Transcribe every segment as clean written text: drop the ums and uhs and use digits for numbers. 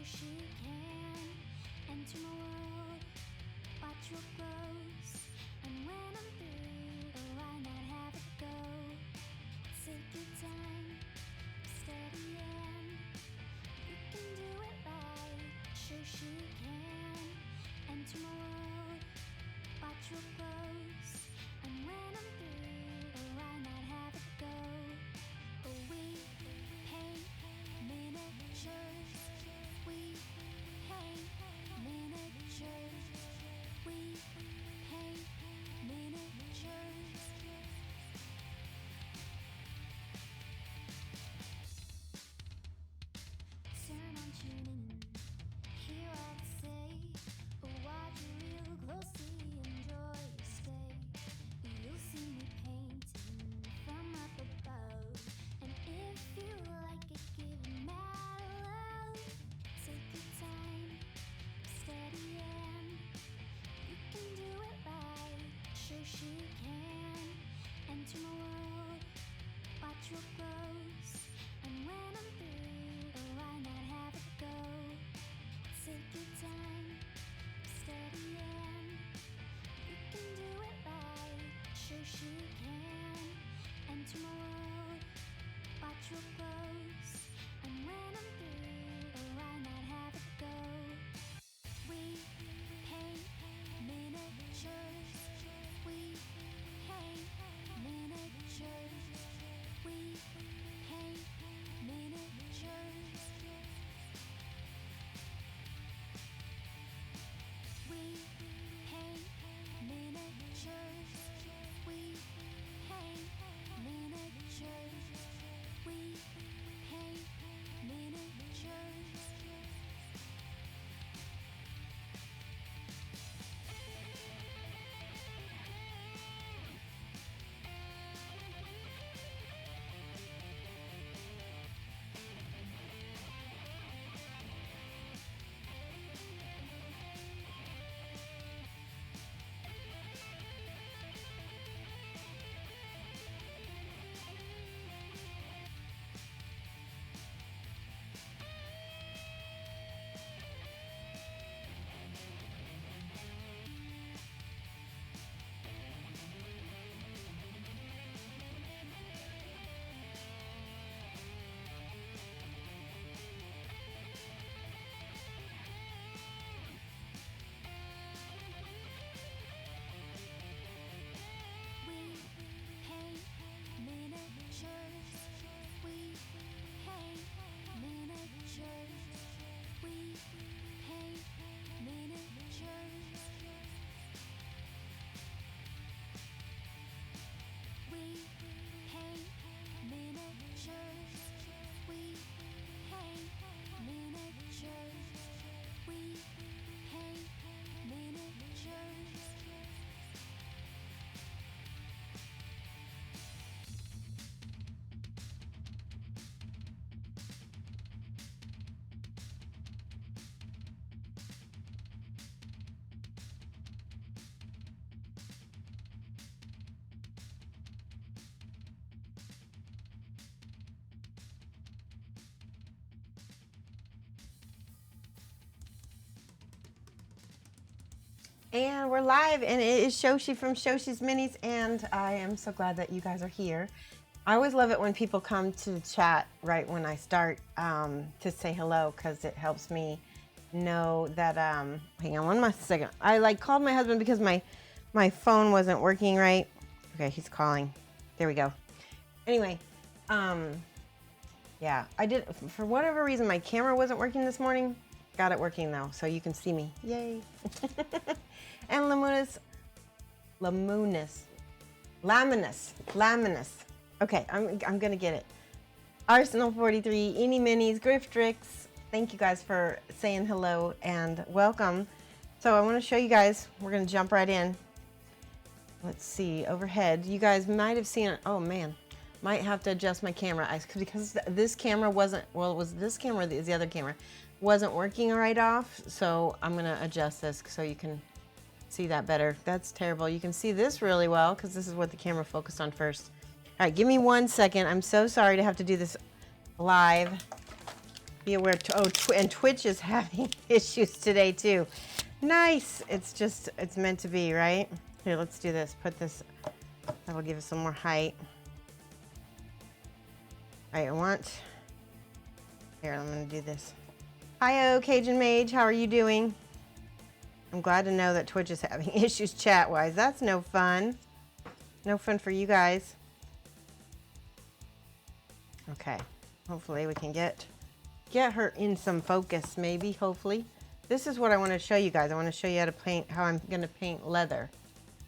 Shoshie can enter my world, watch real close. And when I'm through, why not have it go? Take your time, steady and you can do it right. Shoshie can enter my world, watch real close. And when I'm through, why not have it go? We paint miniatures. We paint miniatures. We paint miniatures. Turn on, tune in, hear all I say. Watch real closely, enjoy your stay. You'll see me painting from up above, and if you like it, give it mad love. Take your time, steady and you can do it right. Shoshie can enter my world, watch real close. And when I'm through, why not have it go? Take your time, steady and you can do it right. Shoshie can enter my world, watch real close. And when I'm through, why not have it go? We paint miniatures. We paint miniatures. We paint miniatures. We paint miniatures. We paint miniatures. We paint miniatures. We paint miniatures. We paint miniatures. We paint miniatures. We paint miniatures. We paint miniatures. We paint miniatures. And we're live, and it is Shoshie from Shoshie's Minis, and I am so glad that you guys are here. I always love it when people come to chat right when I start to say hello, because it helps me know that, hang on one second. I called my husband because my phone wasn't working right. Okay, he's calling. There we go. Anyway, yeah, I did, for whatever reason, my camera wasn't working this morning. Got it working though, so you can see me. Yay. And Laminus. Okay, I'm gonna get it. Arsenal 43, Eeny Minis, Grifftrix. Thank you guys for saying hello and welcome. So I want to show you guys, we're gonna jump right in. Let's see, overhead. You guys might have seen it. Oh man, might have to adjust my camera because this camera wasn't, well, it was this camera, is the other camera, wasn't working right off. So I'm gonna adjust this so you can see that better. That's terrible. You can see this really well because this is what the camera focused on first. All right, give me 1 second. I'm so sorry to have to do this live. Be aware. And Twitch is having issues today too. Nice. It's meant to be, right? Here, let's do this. Put this, that'll give us some more height. All right, here, I'm gonna do this. Hi-oh, Cajun Mage, how are you doing? I'm glad to know that Twitch is having issues chat-wise. That's no fun. No fun for you guys. Okay, hopefully we can get her in some focus, maybe, hopefully. This is what I want to show you guys. I want to show you how to paint, how I'm going to paint leather.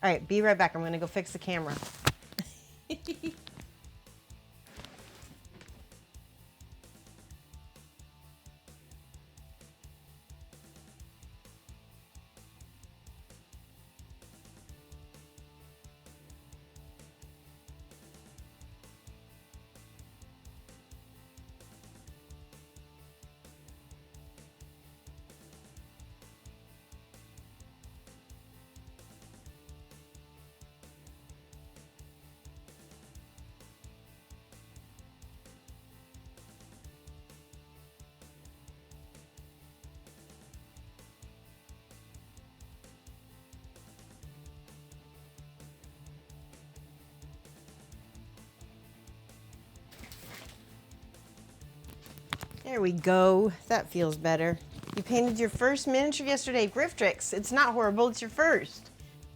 All right, be right back. I'm going to go fix the camera. There we go. That feels better. You painted your first miniature yesterday, Griftrix. It's not horrible, it's your first.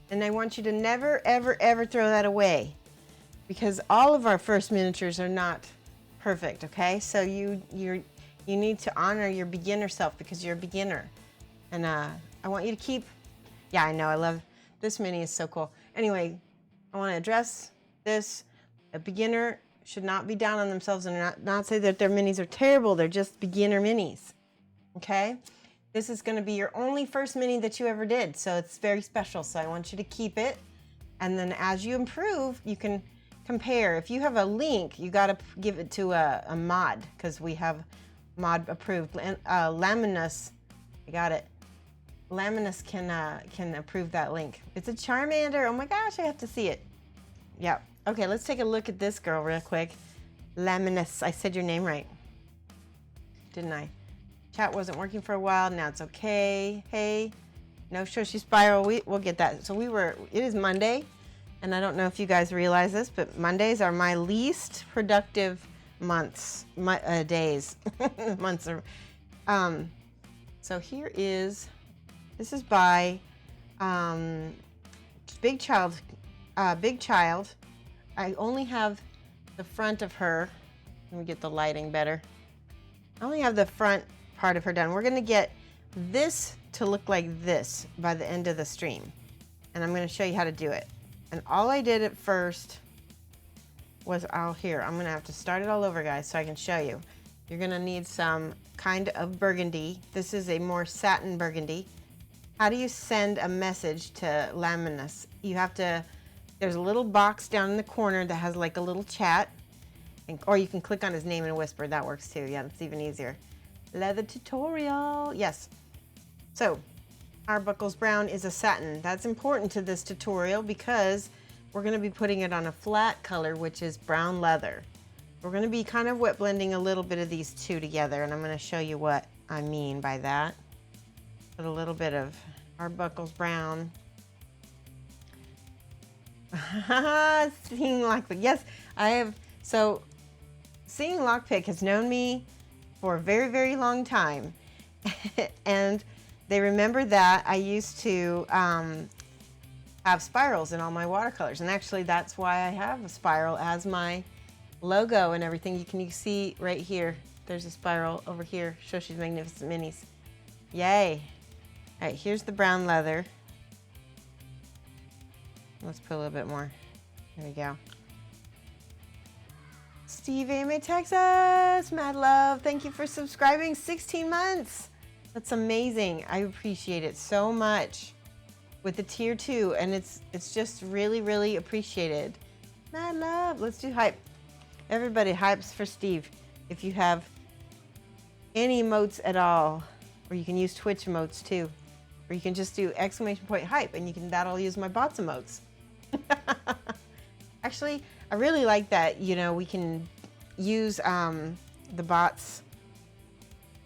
And I want you to never, ever, ever throw that away. Because all of our first miniatures are not perfect, okay? So you need to honor your beginner self because you're a beginner. And I want you to keep, yeah, I know, I love, this mini is so cool. Anyway, I want to address this. A beginner should not be down on themselves and not say that their minis are terrible. They're just beginner minis, okay? This is going to be your only first mini that you ever did, so it's very special. So I want you to keep it, and then as you improve, you can compare. If you have a link, you got to give it to a mod because we have mod approved. Laminus, I got it. Laminus can approve that link. It's a Charmander. Oh my gosh, I have to see it. Yeah. Okay, let's take a look at this girl real quick. Laminus, I said your name right, didn't I? Chat wasn't working for a while, now it's okay. Hey, no Shoshie Spiral, we'll get that. So it is Monday, and I don't know if you guys realize this, but Mondays are my least productive days. Months are, so here is, this is by Big Child. I only have the front of her. Let me get the lighting better. I only have the front part of her done. We're gonna get this to look like this by the end of the stream. And I'm gonna show you how to do it. And all I did at first was here. I'm gonna have to start it all over, guys, so I can show you. You're gonna need some kind of burgundy. This is a more satin burgundy. How do you send a message to Laminus? You have to, there's a little box down in the corner that has like a little chat, or you can click on his name and whisper. That works too. Yeah, that's even easier. Leather tutorial. Yes. So, Arbuckle's Brown is a satin. That's important to this tutorial because we're going to be putting it on a flat color, which is brown leather. We're going to be kind of wet blending a little bit of these two together, and I'm going to show you what I mean by that. Put a little bit of Arbuckle's Brown. Seeing Lockpick. Yes, I have. So, Seeing Lockpick has known me for a very, very long time. And they remember that I used to have spirals in all my watercolors. And actually, that's why I have a spiral as my logo and everything. You can see right here. There's a spiral over here. Shoshie's Magnificent Minis. Yay. All right, here's the brown leather. Let's put a little bit more. There we go. Steve Amy, Texas, mad love. Thank you for subscribing. 16 months. That's amazing. I appreciate it so much. With the tier 2, and it's just really, really appreciated. Mad love. Let's do hype. Everybody hypes for Steve. If you have any emotes at all, or you can use Twitch emotes too, or you can just do !hype, and that'll use my bots emotes. Actually, I really like that, you know, we can use the bots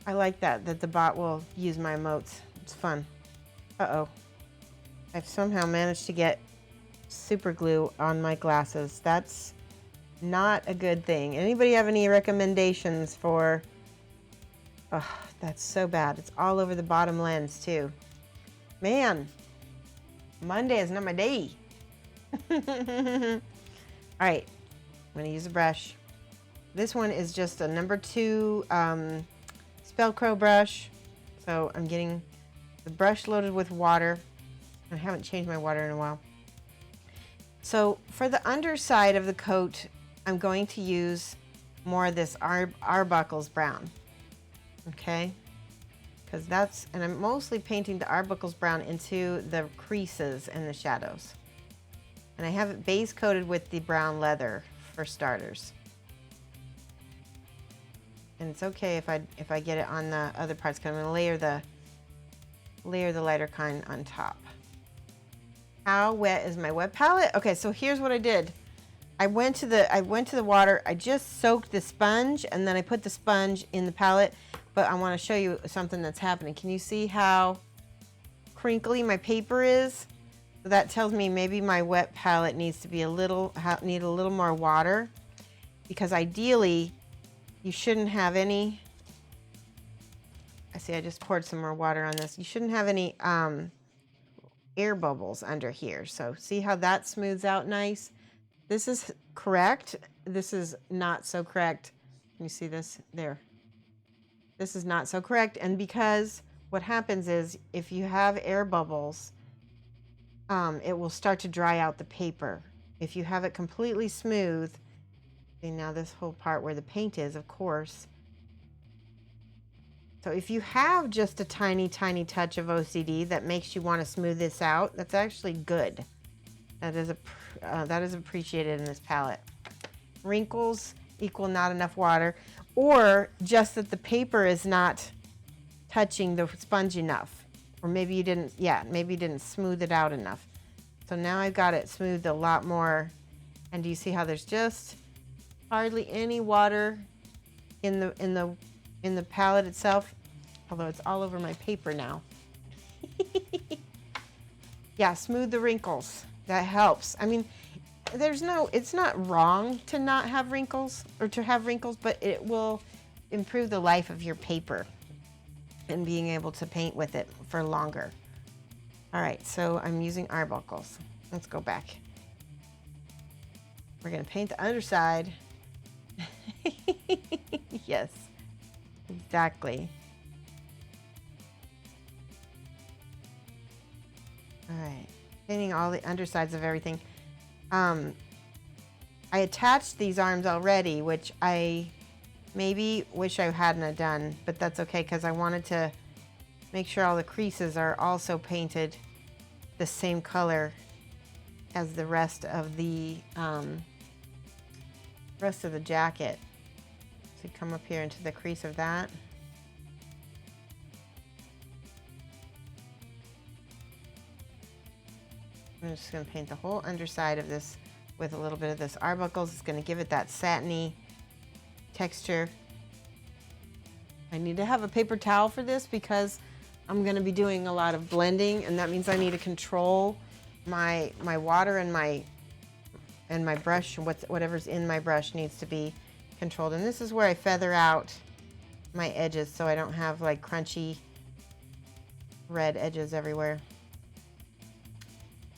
I like that the bot will use my emotes. It's fun. Uh-oh. I've somehow managed to get super glue on my glasses. That's not a good thing. Anybody have any recommendations for... Oh, that's so bad. It's all over the bottom lens too. Man, Monday is not my day. All right, I'm gonna use a brush. This one is just a number 2 Spellcrow brush. So I'm getting the brush loaded with water. I haven't changed my water in a while. So for the underside of the coat, I'm going to use more of this Arbuckle's brown. Okay, because that's, and I'm mostly painting the Arbuckle's brown into the creases and the shadows. And I have it base coated with the brown leather for starters. And it's okay if I get it on the other parts, because I'm going to layer the lighter kind on top. How wet is my wet palette? Okay, so here's what I did. I went to the water. I just soaked the sponge, and then I put the sponge in the palette. But I want to show you something that's happening. Can you see how crinkly my paper is? So that tells me maybe my wet palette needs to be a little more water, because ideally you shouldn't have any. I see I just poured some more water on this. You shouldn't have any air bubbles under here. So see how that smooths out nice? This is correct. This is not so correct. Can you see this? There. This is not so correct. And because what happens is if you have air bubbles, it will start to dry out the paper. If you have it completely smooth, see now this whole part where the paint is, of course. So if you have just a tiny, tiny touch of OCD that makes you want to smooth this out, that's actually good. That is appreciated in this palette. Wrinkles equal not enough water, or just that the paper is not touching the sponge enough, or maybe you didn't smooth it out enough. So now I've got it smoothed a lot more. And do you see how there's just hardly any water in the palette itself, although it's all over my paper now. Yeah, smooth the wrinkles. That helps. I mean, it's not wrong to not have wrinkles or to have wrinkles, but it will improve the life of your paper and being able to paint with it for longer. All right, so I'm using Arbuckles. Let's go back. We're gonna paint the underside. Yes, exactly. All right, painting all the undersides of everything. I attached these arms already, which I maybe wish I hadn't done, but that's okay because I wanted to make sure all the creases are also painted the same color as the rest of the jacket. So come up here into the crease of that. I'm just going to paint the whole underside of this with a little bit of this Arbuckles. It's going to give it that satiny texture. I need to have a paper towel for this because I'm going to be doing a lot of blending, and that means I need to control my water and my brush. Whatever's in my brush needs to be controlled. And this is where I feather out my edges so I don't have like crunchy red edges everywhere.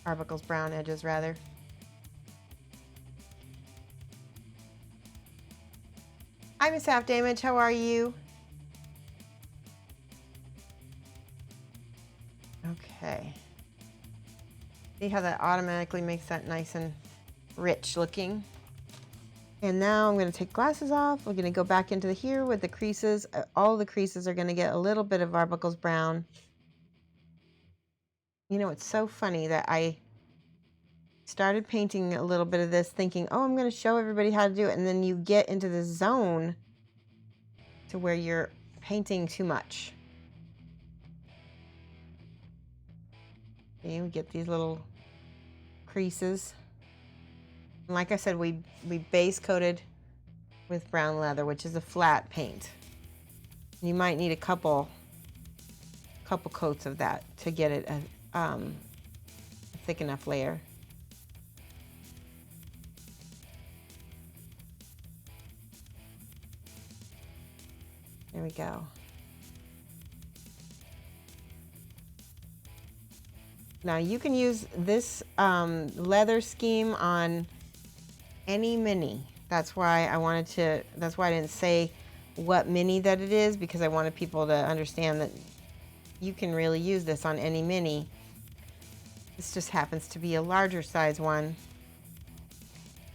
Arbuckles brown edges rather. Hi, Miss Half Damage, how are you? Okay. See how that automatically makes that nice and rich looking. And now I'm going to take glasses off. We're going to go back into here with the creases. All the creases are going to get a little bit of Arbuckles brown. You know, it's so funny that I started painting a little bit of this thinking, oh, I'm going to show everybody how to do it. And then you get into this zone to where you're painting too much. You get these little creases. And like I said, we base coated with brown leather, which is a flat paint. You might need a couple coats of that to get it a thick enough layer. There we go. Now you can use this leather scheme on any mini. That's why I didn't say what mini that it is, because I wanted people to understand that you can really use this on any mini. This just happens to be a larger size one.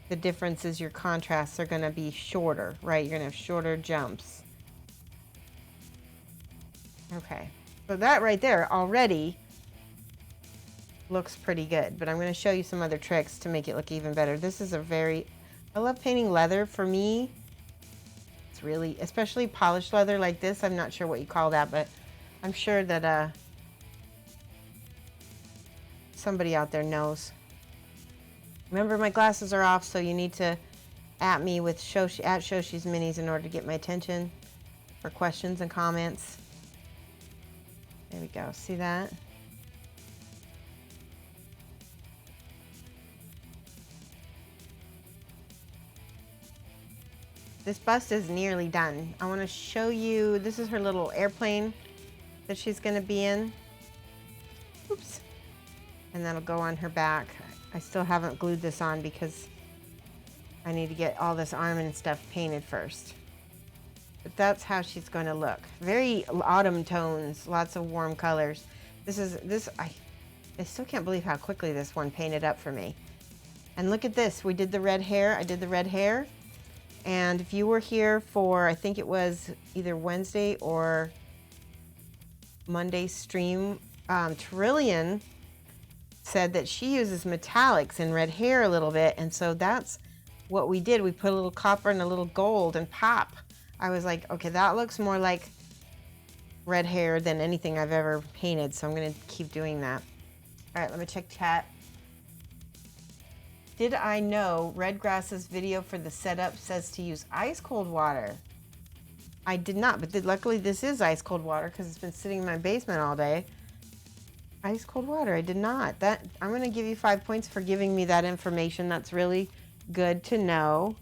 The difference is your contrasts are going to be shorter, right? You're going to have shorter jumps. Okay, so that right there already looks pretty good, but I'm going to show you some other tricks to make it look even better. This is I love painting leather. For me, it's really, especially polished leather like this. I'm not sure what you call that, but I'm sure that somebody out there knows. Remember, my glasses are off, so you need to at me with Shoshie, at Shoshie's Minis, in order to get my attention for questions and comments. There we go. See that? This bust is nearly done. I want to show you, this is her little airplane that she's going to be in. Oops. And that'll go on her back. I still haven't glued this on because I need to get all this arm and stuff painted first. But that's how she's going to look. Very autumn tones, lots of warm colors. I still can't believe how quickly this one painted up for me. And look at this, we did the red hair. I did the red hair. And if you were here for, I think it was either Wednesday or Monday stream, Trillian said that she uses metallics in red hair a little bit, and so that's what we did. We put a little copper and a little gold and pop. I was like, okay, that looks more like red hair than anything I've ever painted, so I'm going to keep doing that. All right, let me check chat. Did I know Redgrass's video for the setup says to use ice cold water? I did not, but luckily this is ice cold water because it's been sitting in my basement all day. Ice cold water, I did not. I'm going to give you 5 points for giving me that information. That's really good to know.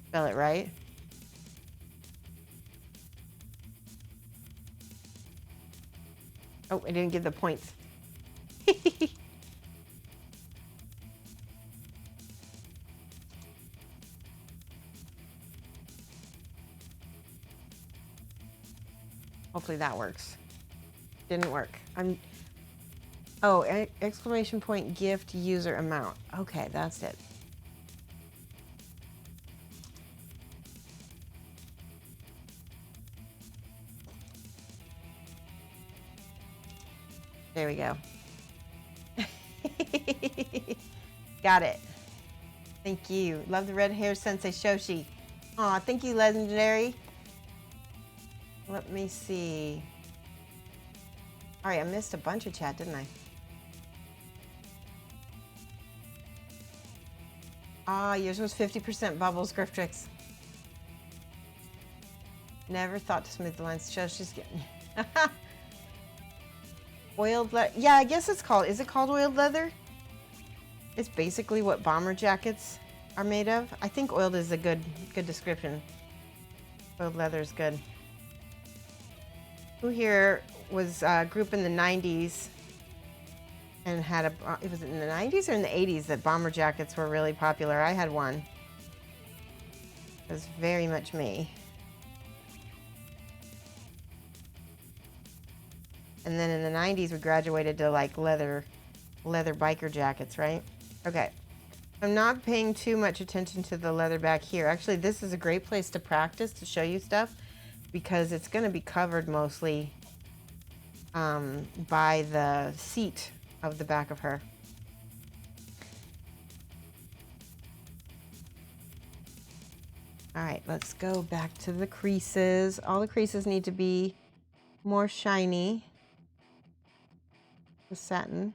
Spell it right. Oh, I didn't give the points. Hopefully that works. Didn't work. Exclamation point gift user amount. Okay, that's it. There we go. Got it. Thank you. Love the red hair sensei Shoshie. Aw, thank you, Legendary. Let me see. All right, I missed a bunch of chat, didn't I? Ah, yours was 50% bubbles, Griftrix. Never thought to smooth the lines. Shoshie's getting... Oiled leather. Yeah, I guess it's called... Is it called oiled leather? It's basically what bomber jackets are made of. I think oiled is a good description. Oiled leather is good. Who here was a group in the 90s and had it was in the 90s or in the 80s that bomber jackets were really popular? I had one. It was very much me. And then in the 90s we graduated to like leather biker jackets, right? Okay. I'm not paying too much attention to the leather back here. Actually, this is a great place to practice, to show you stuff, because it's going to be covered mostly by the seat of the back of her. All right, let's go back to the creases. All the creases need to be more shiny. The satin.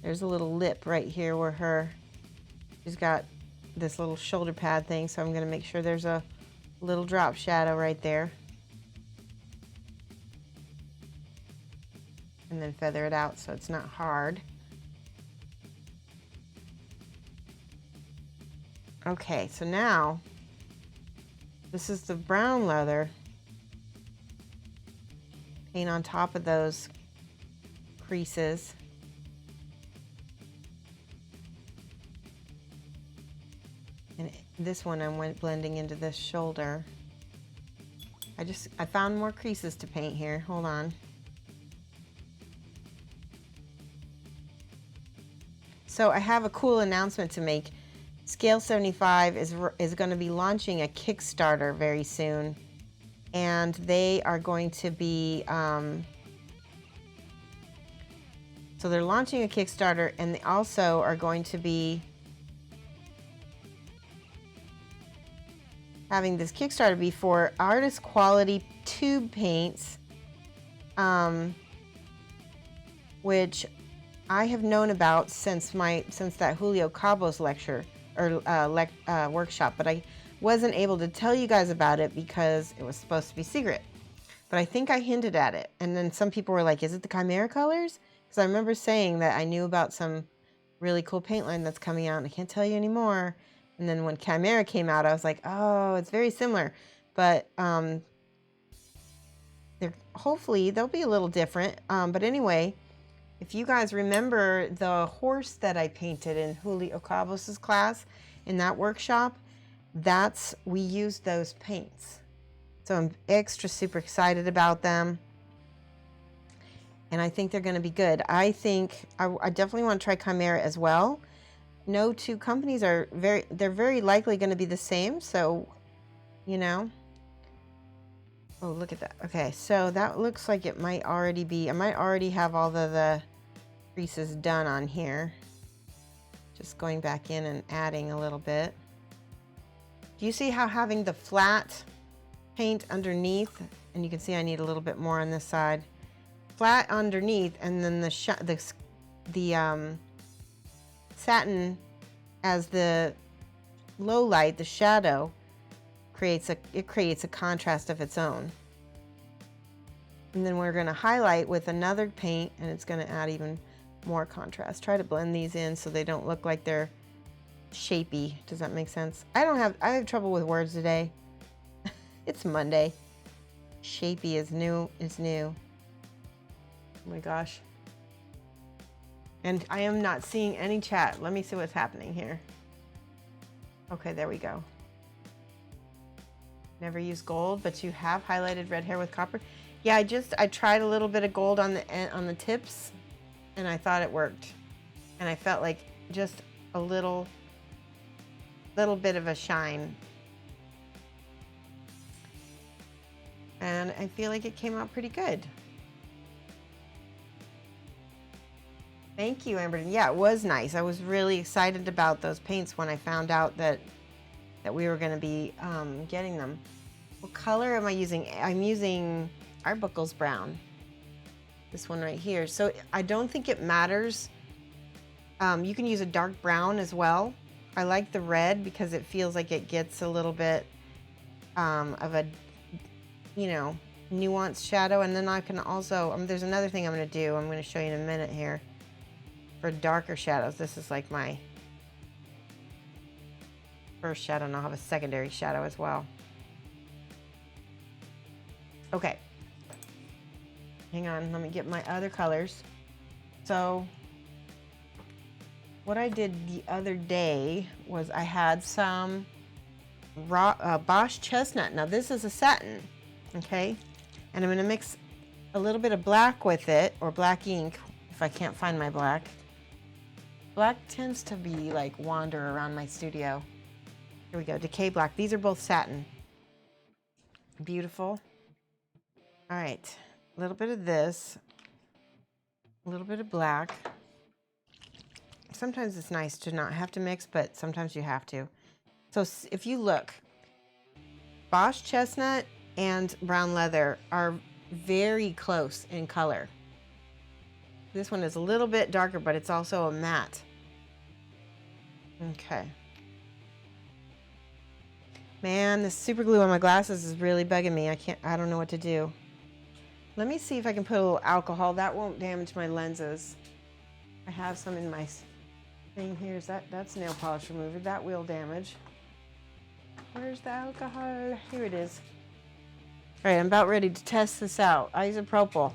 There's a little lip right here where she's got this little shoulder pad thing, so I'm going to make sure there's a little drop shadow right there. And then feather it out so it's not hard. Okay, so now this is the brown leather. Paint on top of those creases. And this one I went blending into this shoulder. I found more creases to paint here. Hold on. So I have a cool announcement to make. Scale 75 is going to be launching a Kickstarter very soon, and they are going to be so they're launching a Kickstarter, and they also are going to be having this Kickstarter be for artist quality tube paints, which I have known about since that Julio Cabos lecture or workshop, but I wasn't able to tell you guys about it because it was supposed to be secret. But I think I hinted at it, and then some people were like, "Is it the Chimera colors?" Because I remember saying that I knew about some really cool paint line that's coming out, and I can't tell you anymore. And then when Chimera came out, I was like, "Oh, it's very similar," but hopefully they'll be a little different. But anyway. If you guys remember the horse that I painted in Julio Cabos' class in that workshop, we used those paints. So I'm extra super excited about them. And I think they're going to be good. I think I definitely want to try Chimera as well. No two companies they're very likely going to be the same. So, you know. Oh, look at that. Okay, so that looks like it might already be, I might already have all the creases done on here. Just going back in and adding a little bit. Do you see how having the flat paint underneath, and you can see I need a little bit more on this side, flat underneath, and then the satin as the low light, the shadow, creates a contrast of its own. And then we're going to highlight with another paint, and it's going to add even more contrast. Try to blend these in so they don't look like they're shapy. Does that make sense? I have trouble with words today. It's Monday. Shapy is new. Oh my gosh. And I am not seeing any chat. Let me see what's happening here. Okay, there we go. Never use gold, but you have highlighted red hair with copper. Yeah, I tried a little bit of gold on the tips, and I thought it worked. And I felt like just a little bit of a shine. And I feel like it came out pretty good. Thank you, Amber. Yeah, it was nice. I was really excited about those paints when I found out that we were going to be getting them. What color am I using? I'm using Arbuckle's brown. This one right here. So I don't think it matters. You can use a dark brown as well. I like the red because it feels like it gets a little bit of a, nuanced shadow. And then I can also, there's another thing I'm going to do. I'm going to show you in a minute here. For darker shadows, this is like my first shadow, and I'll have a secondary shadow as well. Okay. Hang on, let me get my other colors. So what I did the other day was I had some Bosch chestnut. Now this is a satin, okay? And I'm gonna mix a little bit of black with it, or black ink, if I can't find my black. Black tends to be like wander around my studio. Here we go, Decay Black. These are both satin. Beautiful. All right, a little bit of this, a little bit of black. Sometimes it's nice to not have to mix, but sometimes you have to. So if you look, Bosch chestnut and brown leather are very close in color. This one is a little bit darker, but it's also a matte. Okay. Man, this super glue on my glasses is really bugging me. I don't know what to do. Let me see if I can put a little alcohol. That won't damage my lenses. I have some in my thing here. That's nail polish remover. That will damage. Where's the alcohol? Here it is. All right, I'm about ready to test this out. Isopropyl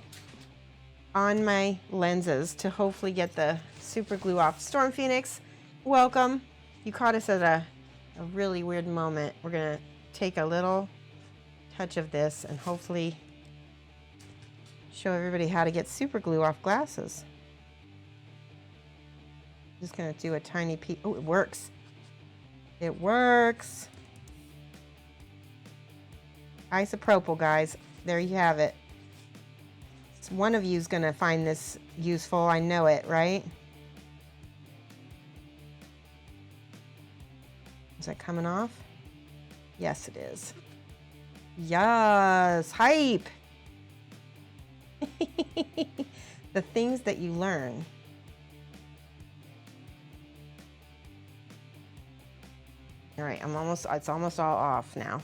on my lenses to hopefully get the super glue off. Storm Phoenix, welcome. You caught us at a really weird moment. We're gonna take a little touch of this and hopefully show everybody how to get super glue off glasses. Just gonna do a tiny piece. Oh, it works. It works. Isopropyl, guys. There you have it. One of you is gonna find this useful. I know it, right? Is that coming off? Yes, it is. Yes, hype. The things that you learn. All right, it's almost all off now.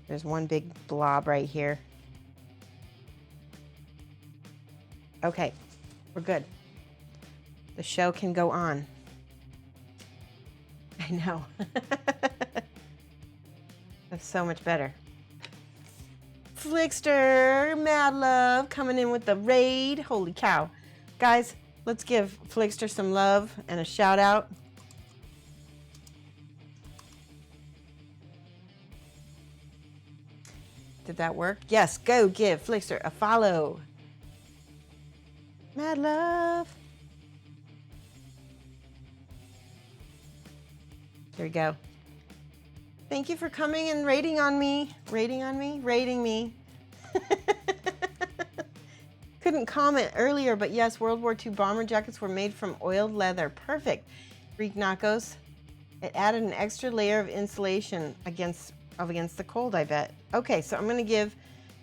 There's one big blob right here. Okay, we're good. The show can go on. I know. That's so much better. Flickster, Mad Love, coming in with the raid. Holy cow. Guys, let's give Flickster some love and a shout out. Did that work? Yes, go give Flickster a follow. Mad Love. There we go. Thank you for coming and rating on me. Rating me. Couldn't comment earlier, but yes, World War II bomber jackets were made from oiled leather. Perfect. Greek Knocos. It added an extra layer of insulation against the cold, I bet. Okay, so I'm gonna give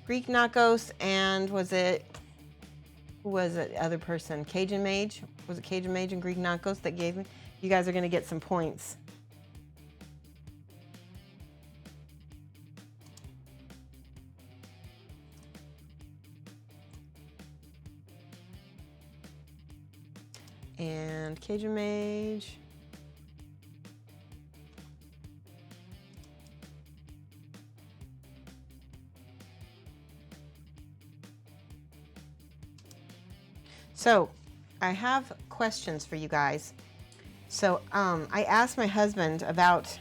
Greek Knocos and who was it, other person? Cajun Mage? Was it Cajun Mage and Greek Knocos that gave me? You guys are gonna get some points. And Cajun Mage. So I have questions for you guys. So I asked my husband about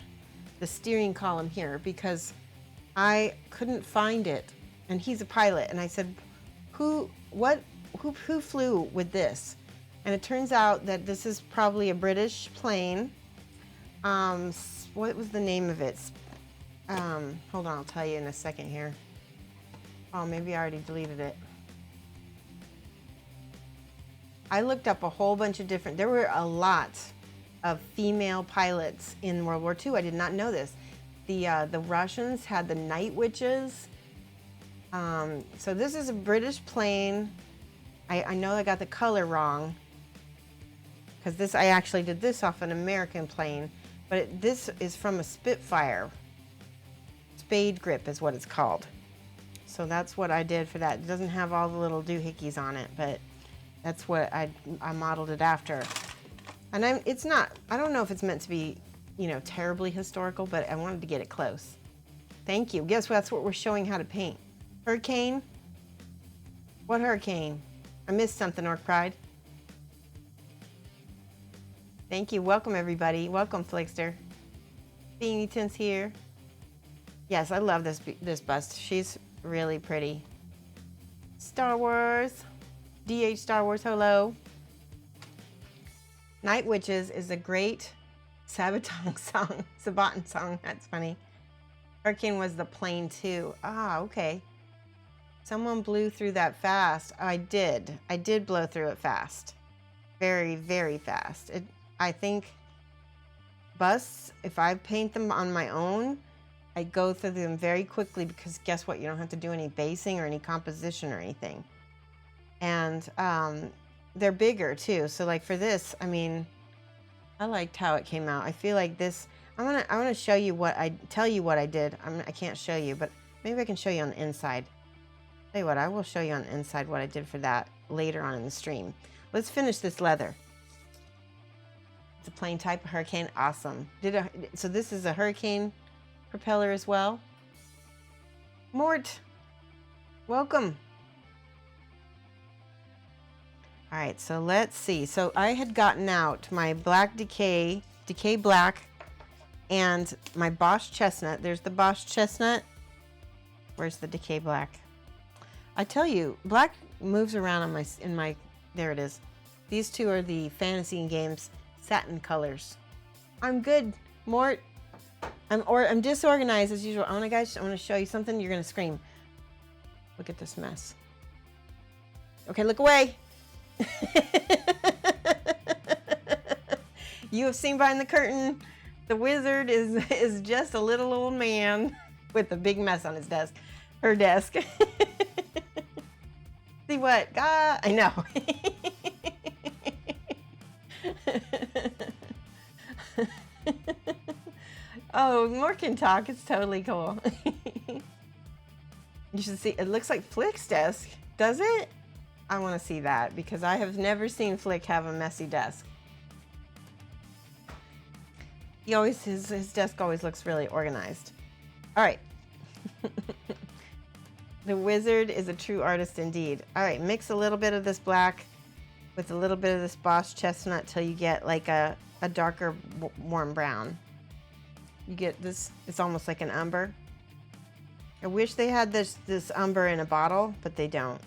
the steering column here because I couldn't find it, and he's a pilot. And I said, who flew with this? And it turns out that this is probably a British plane. What was the name of it? Hold on, I'll tell you in a second here. Oh, maybe I already deleted it. I looked up a whole bunch of there were a lot of female pilots in World War II. I did not know this. The Russians had the Night Witches. So this is a British plane. I know I got the color wrong because I actually did this off an American plane, but this is from a Spitfire. Spade grip is what it's called. So that's what I did for that. It doesn't have all the little doohickeys on it, but that's what I modeled it after. And I don't know if it's meant to be, terribly historical, but I wanted to get it close. Thank you. Guess what? That's what we're showing how to paint. Hurricane? What hurricane? I missed something, Orc Pride. Thank you. Welcome, everybody. Welcome, Flickster. Beanie Tints here. Yes, I love this bust. She's really pretty. Star Wars. DH Star Wars, hello. Night Witches is a great Sabaton song. That's funny. Hurricane was the plane too. Ah, okay. Someone blew through that fast. I did blow through it fast. Very, very fast. I think busts, if I paint them on my own, I go through them very quickly because guess what? You don't have to do any basing or any composition or anything. And they're bigger too. So like for this, I mean, I liked how it came out. I feel like this, I want to show you tell you what I did. I can't show you, but maybe I can show you on the inside. Tell you what, I will show you on the inside what I did for that later on in the stream. Let's finish this leather. It's a plain type of Hurricane. Awesome. So this is a Hurricane propeller as well. Mort, welcome. All right, so let's see. So I had gotten out my black decay black, and my Bosch chestnut. There's the Bosch chestnut. Where's the decay black? I tell you, black moves around on my there it is. These two are the Fantasy and Games satin colors. I'm good, Mort. I'm disorganized as usual. I want to show you something. You're gonna scream. Look at this mess. Okay, look away. You have seen behind the curtain. The wizard is just a little old man with a big mess on his desk. Her desk. See what? God, I know. Oh, more can talk. It's totally cool. You should see. It looks like Flick's desk. Does it? I want to see that because I have never seen Flick have a messy desk. His desk always looks really organized. All right. The wizard is a true artist indeed. All right, mix a little bit of this black with a little bit of this Bosch chestnut till you get like a darker warm brown. You get this, it's almost like an umber. I wish they had this umber in a bottle, but they don't.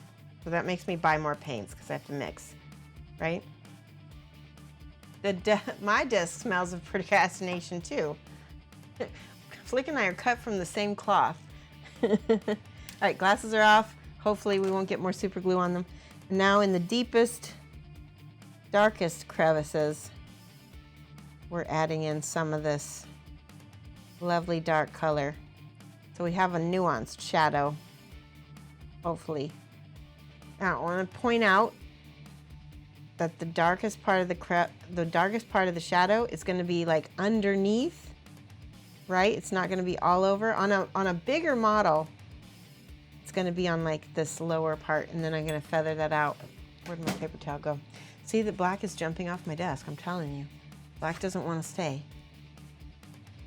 So that makes me buy more paints because I have to mix, right? My desk smells of procrastination too. Flick and I are cut from the same cloth. All right, glasses are off. Hopefully we won't get more super glue on them. Now in the deepest, darkest crevices, we're adding in some of this lovely dark color. So we have a nuanced shadow, hopefully. Now I want to point out that the darkest part of the shadow is going to be like underneath, right? It's not going to be all over. On a bigger model, it's going to be on like this lower part, and then I'm going to feather that out. Where'd my paper towel go? See, the black is jumping off my desk. I'm telling you, black doesn't want to stay.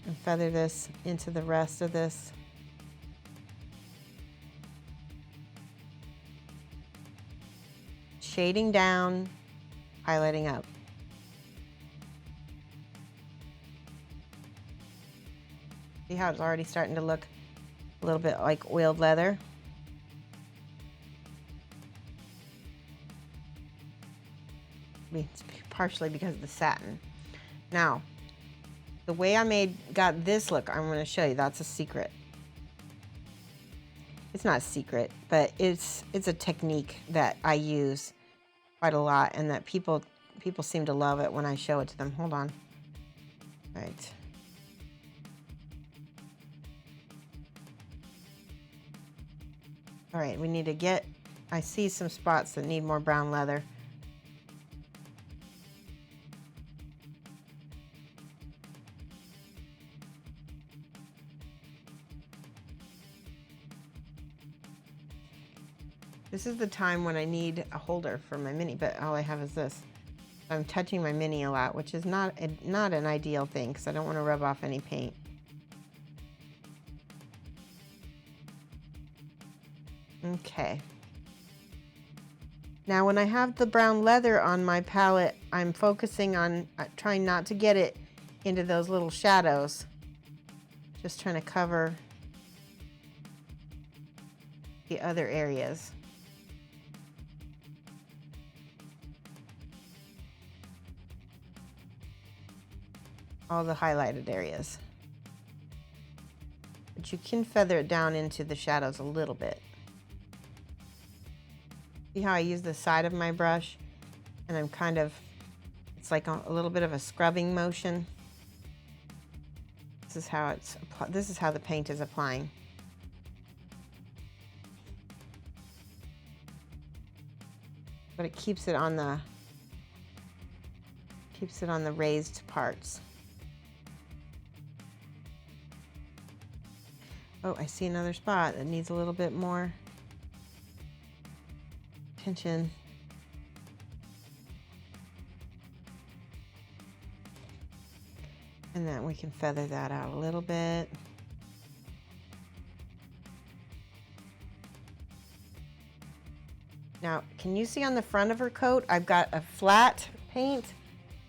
And feather this into the rest of this. Shading down, highlighting up. See how it's already starting to look a little bit like oiled leather? It's partially because of the satin. Now, the way I got this look, I'm going to show you. That's a secret. It's not a secret, but it's a technique that I use quite a lot, and that people seem to love it when I show it to them. Hold on. All right. All right, we need to get, I see some spots that need more brown leather. This is the time when I need a holder for my mini, but all I have is this. I'm touching my mini a lot, which is not an ideal thing because I don't want to rub off any paint. Okay. Now when I have the brown leather on my palette, I'm focusing on trying not to get it into those little shadows. Just trying to cover the other areas. All the highlighted areas. But you can feather it down into the shadows a little bit. See how I use the side of my brush and I'm kind of, it's like a little bit of a scrubbing motion. This is how the paint is applying. but it keeps it on the raised parts. Oh, I see another spot that needs a little bit more attention. And then we can feather that out a little bit. Now, can you see on the front of her coat, I've got a flat paint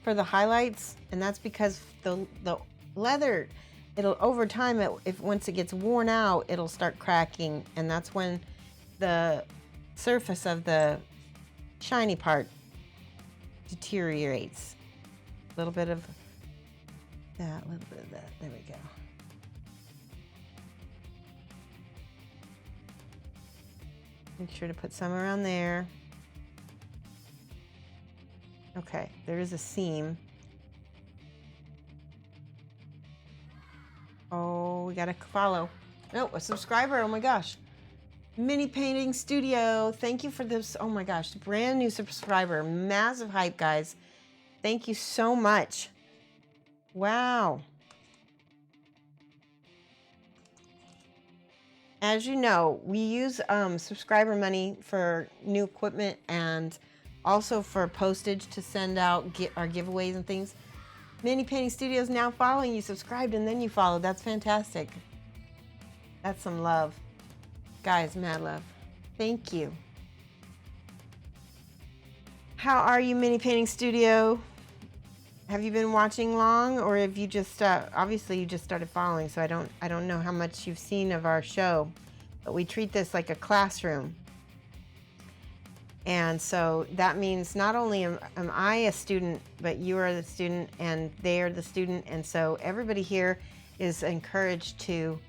for the highlights, and that's because the leather, it'll over time, once it gets worn out, it'll start cracking, and that's when the surface of the shiny part deteriorates. A little bit of that, a little bit of that. There we go. Make sure to put some around there. Okay, there is a seam. Oh, we got to follow. No, a subscriber. Oh my gosh. Mini Painting Studio. Thank you for this. Oh my gosh, brand new subscriber. Massive hype, guys. Thank you so much. Wow. As you know, we use subscriber money for new equipment and also for postage to send out our giveaways and things. Mini Painting Studios now following you, subscribed, and then you followed. That's fantastic. That's some love. Guys, mad love. Thank you. How are you, Mini Painting Studio? Have you been watching long, or have you just obviously you just started following, so I don't know how much you've seen of our show, but we treat this like a classroom. And so that means not only am I a student, but you are the student and they are the student, and so everybody here is encouraged to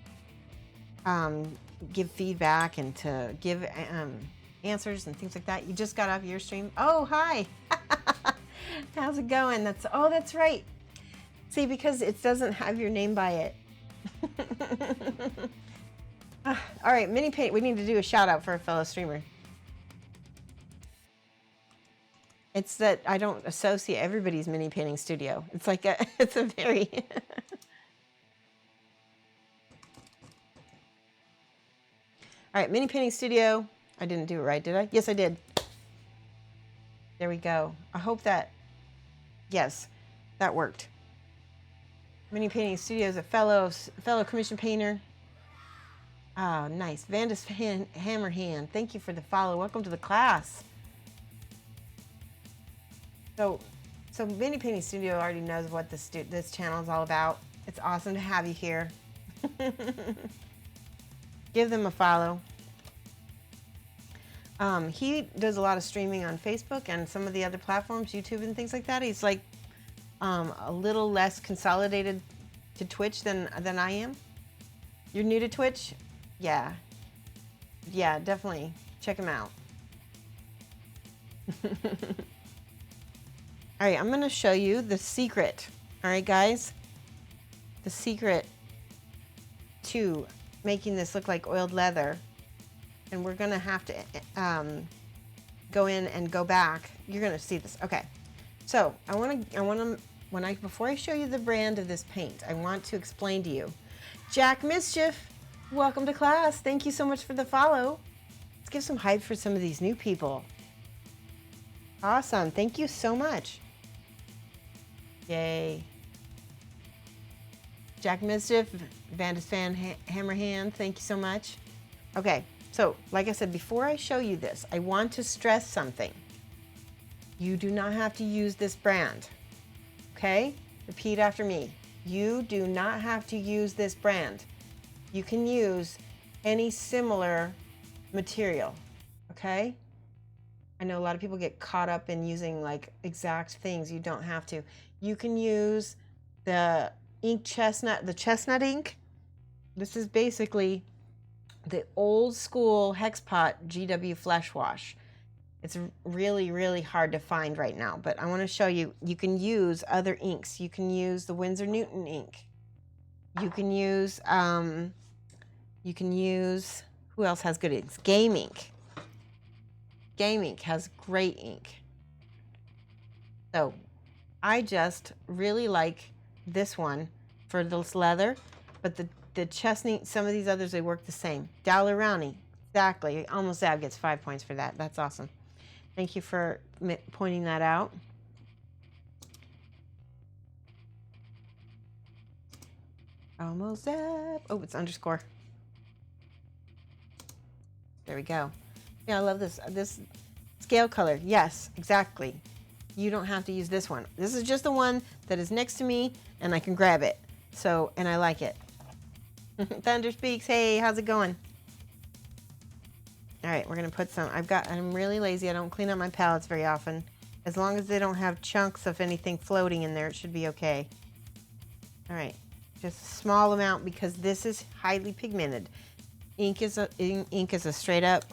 give feedback and to give answers and things like that. You just got off your stream. Oh, hi. How's it going? That's right. See, because it doesn't have your name by it. All right, Mini Paint. We need to do a shout out for a fellow streamer. It's that I don't associate everybody's Mini Painting Studio. It's like it's a very All right, Mini Painting Studio. I didn't do it right, did I? Yes, I did. There we go. I hope that, yes, that worked. Mini Painting Studio is a fellow commission painter. Oh, nice. Vandus Hammerhand, thank you for the follow. Welcome to the class. So Mini Painting Studio already knows what this channel is all about. It's awesome to have you here. Give them a follow. He does a lot of streaming on Facebook and some of the other platforms, YouTube and things like that. He's like a little less consolidated to Twitch than I am. You're new to Twitch? Yeah, definitely check him out. All right, I'm going to show you the secret. All right, guys, the secret to making this look like oiled leather. And we're going to have to go in and go back. You're going to see this. Okay. So before I show you the brand of this paint, I want to explain to you. Jack Mischief, welcome to class. Thank you so much for the follow. Let's give some hype for some of these new people. Awesome. Thank you so much. Yay. Jack Mischief, Vandus Hammerhand, thank you so much. Okay. So, like I said, before I show you this, I want to stress something. You do not have to use this brand, okay? Repeat after me. You do not have to use this brand. You can use any similar material, okay? I know a lot of people get caught up in using like exact things. You don't have to. You can use the ink chestnut, the chestnut ink. This is basically the old school Hexpot GW Flesh Wash. It's really, really hard to find right now, but I want to show you, you can use other inks. You can use the Winsor Newton ink. You can use, who else has good inks? Game ink. Game ink has great ink. So I just really like this one for this leather, but the Chesney, some of these others, they work the same. Daler-Rowney, exactly. Almost Ab gets 5 points for that. That's awesome. Thank you for pointing that out. Almost Ab. Oh, it's underscore. There we go. Yeah, I love this. This scale color. Yes, exactly. You don't have to use this one. This is just the one that is next to me, and I can grab it. So, and I like it. Thunder Speaks. Hey, how's it going? All right, we're gonna put some. I'm really lazy. I don't clean up my palettes very often. As long as they don't have chunks of anything floating in there, it should be okay. All right, just a small amount because this is highly pigmented. Ink is a straight up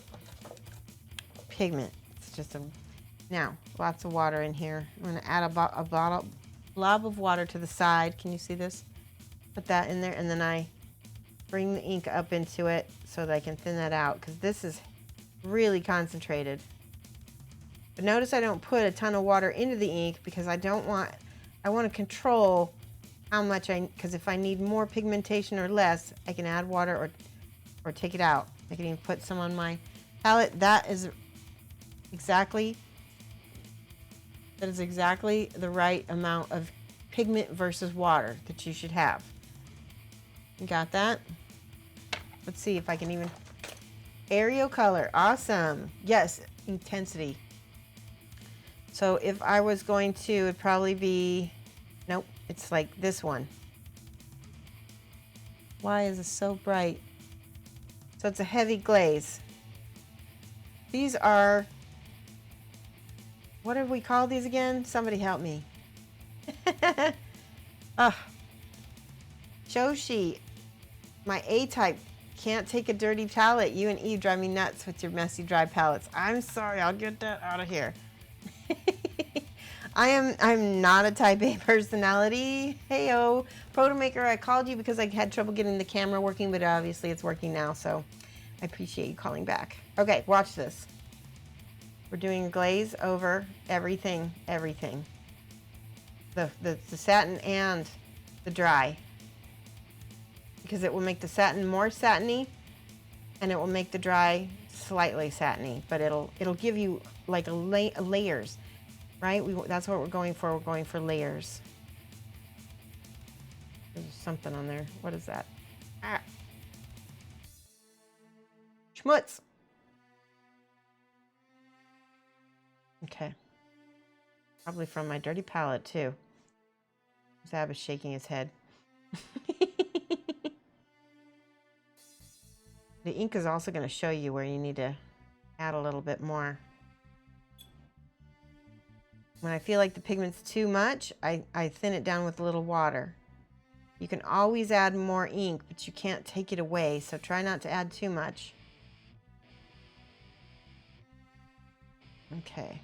pigment. It's just a. Now, lots of water in here. I'm going to add a blob of water to the side. Can you see this? Put that in there, and then I bring the ink up into it so that I can thin that out, because this is really concentrated. But notice I don't put a ton of water into the ink because I want to control how much because if I need more pigmentation or less, I can add water or take it out. I can even put some on my palette. That is exactly the right amount of pigment versus water that you should have. You got that? Let's see if I can even. Aerial color, awesome. Yes, intensity. So if I was going to, it'd probably be, nope, it's like this one. Why is it so bright? So it's a heavy glaze. These are, what have we called these again? Somebody help me. Shoshie, my A-type, can't take a dirty palette. You and Eve drive me nuts with your messy, dry palettes. I'm sorry, I'll get that out of here. I'm not a type A personality. Heyo, Protomaker, I called you because I had trouble getting the camera working, but obviously it's working now, so I appreciate you calling back. Okay, watch this. We're doing glaze over everything. The satin and the dry. Because it will make the satin more satiny, and it will make the dry slightly satiny, but it'll give you like layers, right? That's what we're going for. We're going for layers. There's something on there. What is that? Ah. Schmutz. Okay. Probably from my dirty palette too. Zab is shaking his head. The ink is also going to show you where you need to add a little bit more. When I feel like the pigment's too much, I thin it down with a little water. You can always add more ink, but you can't take it away, so try not to add too much. Okay.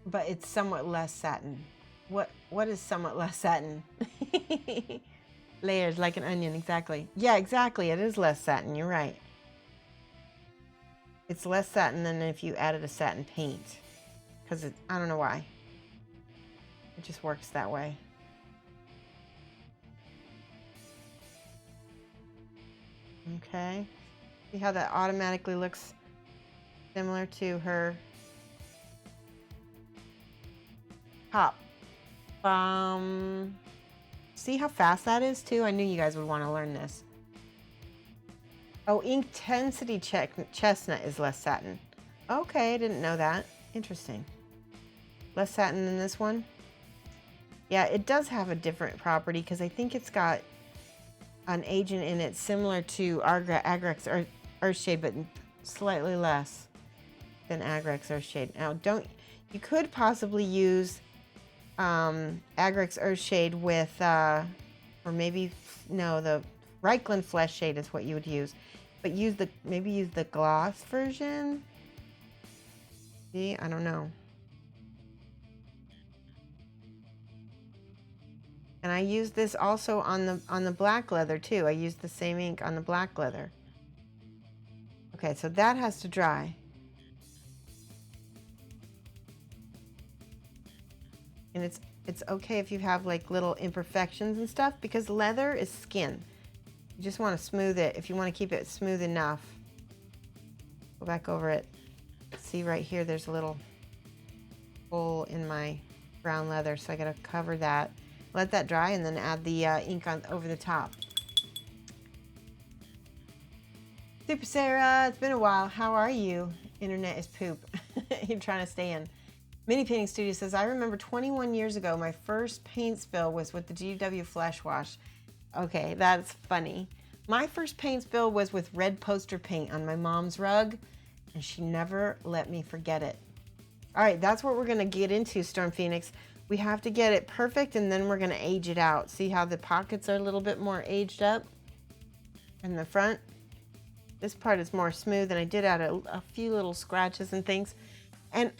But it's somewhat less satin. What is somewhat less satin? Layers like an onion, exactly. Yeah, exactly. It is less satin. You're right. It's less satin than if you added a satin paint. Because I don't know why. It just works that way. Okay. See how that automatically looks similar to her top. See how fast that is too? I knew you guys would want to learn this. Oh, intensity chestnut is less satin. Okay, I didn't know that. Interesting. Less satin than this one? Yeah, it does have a different property because I think it's got an agent in it similar to Agrex or Earthshade, but slightly less than Agrex Earthshade. Now, you could possibly use Agrex Earthshade with, or maybe, no, the Reichland Flesh Shade is what you would use. But maybe use the gloss version? See, I don't know. And I use this also on the black leather too. I use the same ink on the black leather. Okay, so that has to dry. And it's okay if you have like little imperfections and stuff, because leather is skin. You just want to smooth it. If you want to keep it smooth enough, go back over it. See right here, there's a little hole in my brown leather, so I gotta cover that. Let that dry and then add the ink on over the top. Super Sarah, it's been a while. How are you? Internet is poop. You're trying to stay in. Mini Painting Studio says, I remember 21 years ago, my first paint spill was with the GW Flash Wash. Okay, that's funny. My first paint spill was with red poster paint on my mom's rug, and she never let me forget it. All right, that's what we're gonna get into, Storm Phoenix. We have to get it perfect, and then we're gonna age it out. See how the pockets are a little bit more aged up in the front? This part is more smooth, and I did add a few little scratches and things. And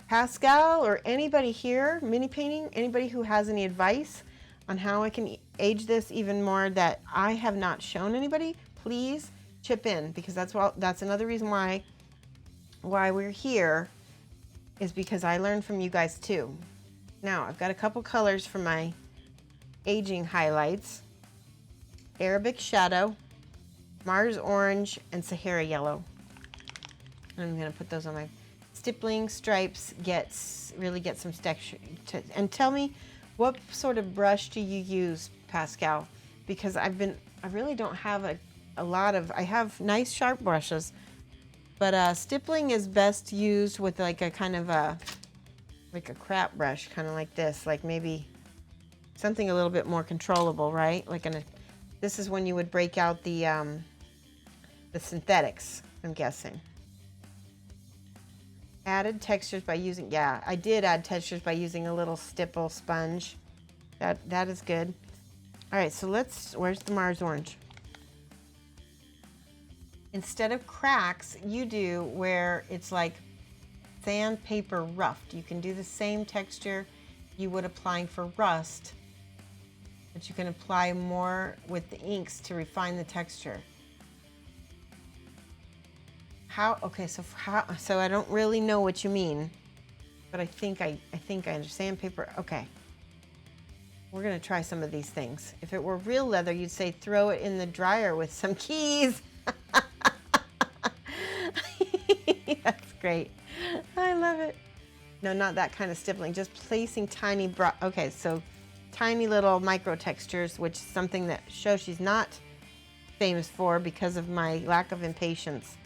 Pascal or anybody here, Mini Painting, anybody who has any advice on how I can age this even more that I have not shown anybody, please chip in, because that's another reason why we're here, is because I learned from you guys too. Now, I've got a couple colors for my aging highlights. Arabic Shadow, Mars Orange, and Sahara Yellow. And I'm gonna put those on my stippling stripes, really get some texture. And tell me, what sort of brush do you use, Pascal? Because I really don't have a lot of, I have nice sharp brushes, but stippling is best used with like a kind of like a crap brush, kind of like this, like maybe something a little bit more controllable, right? Like this is when you would break out the synthetics, I'm guessing. Added textures by using, yeah, I did add textures by using a little stipple sponge. That is good. All right, so where's the Mars Orange? Instead of cracks, you do where it's like sandpaper roughed. You can do the same texture you would applying for rust, but you can apply more with the inks to refine the texture. Okay, so I don't really know what you mean, but I think I understand. Sandpaper, okay. We're gonna try some of these things. If it were real leather, you'd say throw it in the dryer with some keys. That's great. I love it. No, not that kind of stippling, just placing tiny, okay, so tiny little micro textures, which is something that Shoshie's not famous for because of my lack of impatience.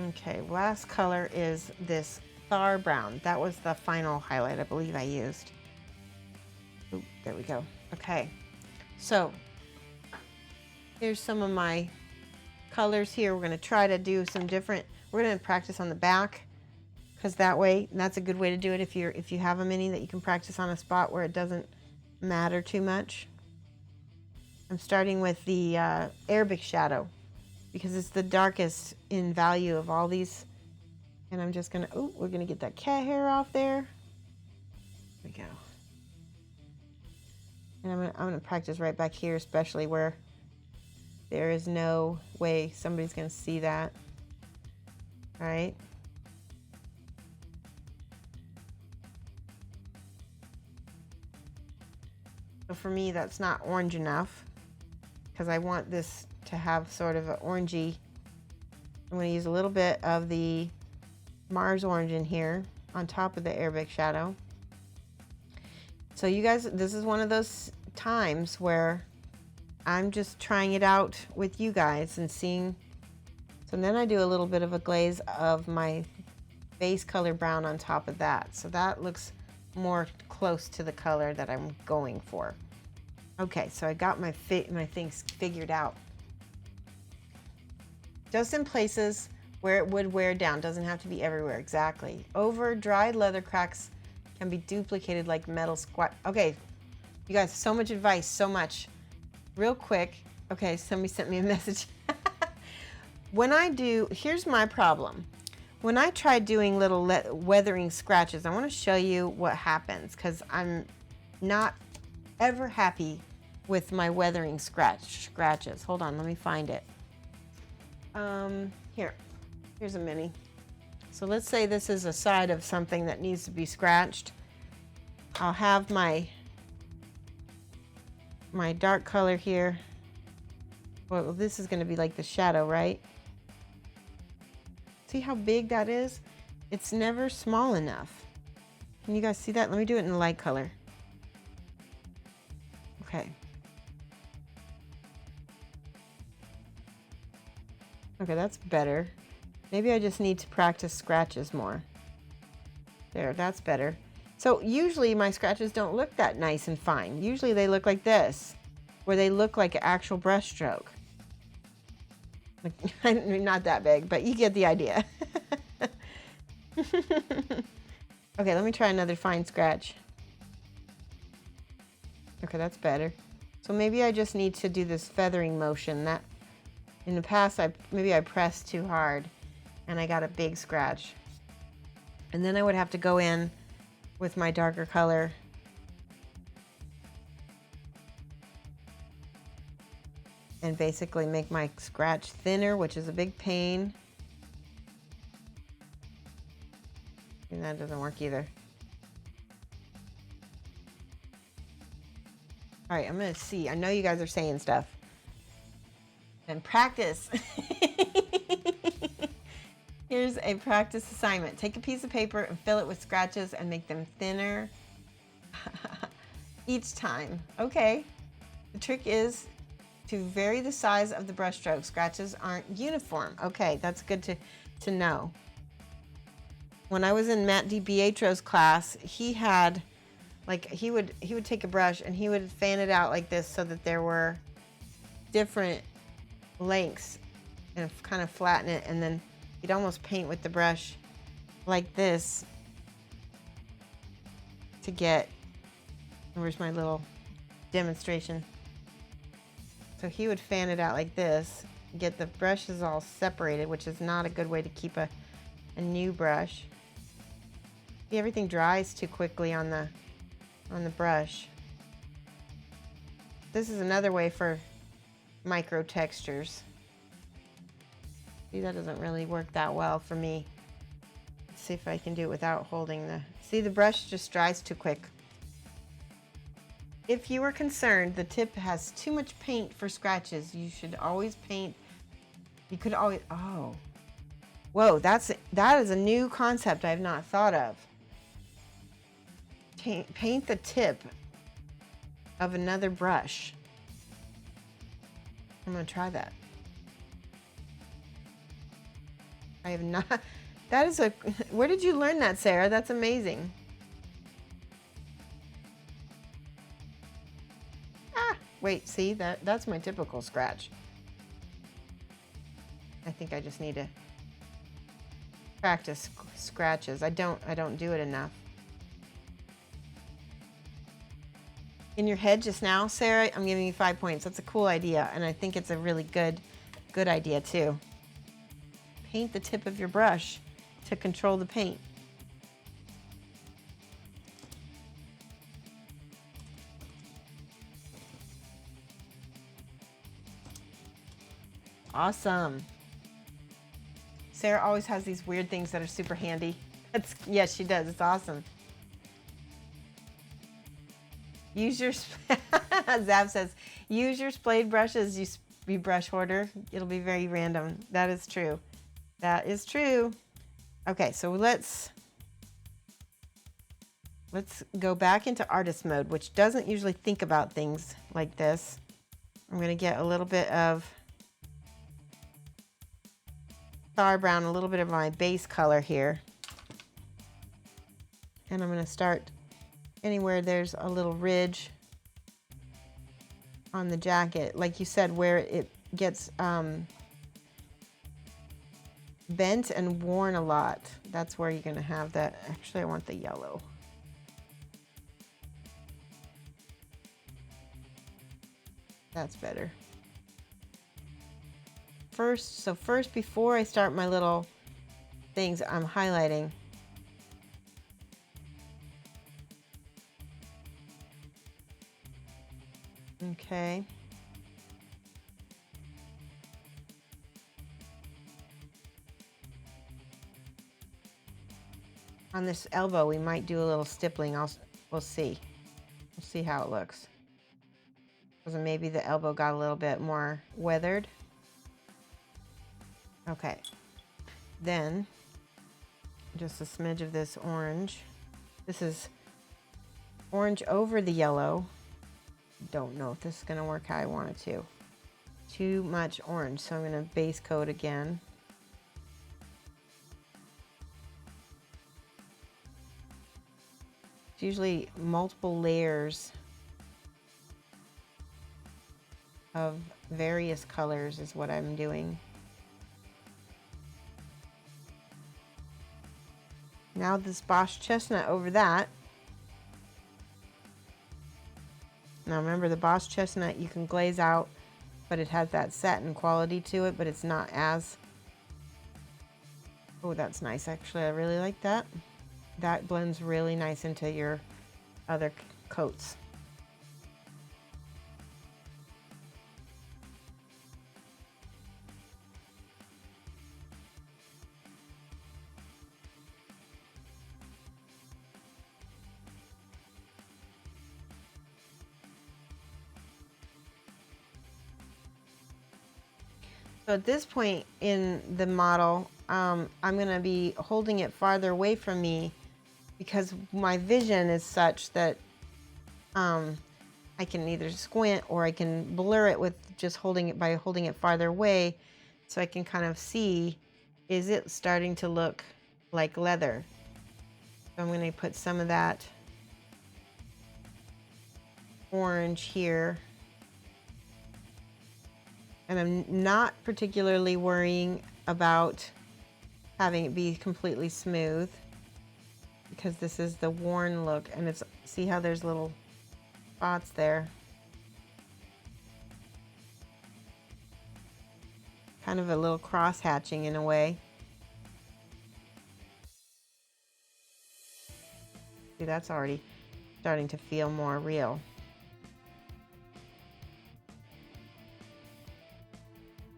Okay, last color is this Thar Brown. That was the final highlight I believe I used. Ooh, there we go. Okay, so here's some of my colors here. We're gonna try to do some different, we're gonna practice on the back, because that way, that's a good way to do it if you have a mini that you can practice on a spot where it doesn't matter too much. I'm starting with the Arabic Shadow, because it's the darkest in value of all these. And I'm just gonna, we're gonna get that cat hair off there. There we go. And I'm gonna practice right back here, especially where there is no way somebody's gonna see that. All right. So for me, that's not orange enough, because I want this to have sort of an orangey. I'm going to use a little bit of the Mars Orange in here on top of the Arabic Shadow. So you guys, this is one of those times where I'm just trying it out with you guys and seeing. So then I do a little bit of a glaze of my base color brown on top of that. So that looks more close to the color that I'm going for. Okay, so I got my things figured out. Just in places where it would wear down, doesn't have to be everywhere, exactly. Over dried leather cracks can be duplicated like metal squat. Okay, you guys, so much advice, so much. Real quick, okay, somebody sent me a message. Here's my problem. When I try doing little weathering scratches, I want to show you what happens, because I'm not ever happy with my weathering scratches. Hold on, let me find it. Here's a mini. So let's say this is a side of something that needs to be scratched. I'll have my dark color here. Well, this is going to be like the shadow, right? See how big that is? It's never small enough. Can you guys see that? Let me do it in the light color. Okay. Okay, that's better. Maybe I just need to practice scratches more. There, that's better. So usually my scratches don't look that nice and fine. Usually they look like this, where they look like an actual brush stroke. Like, not that big, but you get the idea. Okay, let me try another fine scratch. Okay, that's better. So maybe I just need to do this feathering motion. That in the past, maybe I pressed too hard and I got a big scratch. And then I would have to go in with my darker color and basically make my scratch thinner, which is a big pain. And that doesn't work either. All right, I'm gonna see. I know you guys are saying stuff. And practice. Here's a practice assignment. Take a piece of paper and fill it with scratches and make them thinner each time. Okay. The trick is to vary the size of the brush stroke. Scratches aren't uniform. Okay, that's good to know. When I was in Matt DiPietro's class, he had, like, he would take a brush and he would fan it out like this so that there were different lengths and kind of flatten it, and then he'd almost paint with the brush like this to get, where's my little demonstration? So he would fan it out like this, get the brushes all separated, which is not a good way to keep a new brush. See, everything dries too quickly on the brush. This is another way for micro textures. See, that doesn't really work that well for me. Let's see if I can do it without holding the... See, the brush just dries too quick. If you are concerned the tip has too much paint for scratches, you should always paint. You could always... Oh. Whoa, that is a new concept I have not thought of. Paint the tip of another brush. I'm going to try that. I have not... That is a... Where did you learn that, Sarah? That's amazing. Ah, wait, see? That's my typical scratch. I think I just need to practice scratches. I don't do it enough. In your head just now, Sarah, I'm giving you 5 points. That's a cool idea, and I think it's a really good idea too. Paint the tip of your brush to control the paint. Awesome. Sarah always has these weird things that are super handy. Yes, she does. It's awesome. Use your, Zav says, use your splayed brushes, you brush hoarder. It'll be very random. That is true. That is true. Okay, so let's go back into artist mode, which doesn't usually think about things like this. I'm going to get a little bit of Star Brown, a little bit of my base color here. And I'm going to start anywhere there's a little ridge on the jacket, like you said, where it gets bent and worn a lot. That's where you're going to have that. Actually, I want the yellow. That's better. First, before I start my little things, I'm highlighting. Okay. On this elbow, we might do a little stippling. We'll see. We'll see how it looks. Because maybe the elbow got a little bit more weathered. Okay. Then, just a smidge of this orange. This is orange over the yellow. Don't know if this is going to work how I want it to. Too much orange, so I'm going to base coat again. It's usually multiple layers of various colors is what I'm doing. Now this Bosch chestnut over that. Now remember, the Bosch chestnut you can glaze out, but it has that satin quality to it, but it's not as... Oh, that's nice. Actually, I really like that. That blends really nice into your other coats. So at this point in the model, I'm going to be holding it farther away from me because my vision is such that I can either squint or I can blur it with just holding it farther away, so I can kind of see, is it starting to look like leather? So I'm going to put some of that orange here. And I'm not particularly worrying about having it be completely smooth because this is the worn look, and it's, see how there's little spots there. Kind of a little cross hatching in a way. See, that's already starting to feel more real.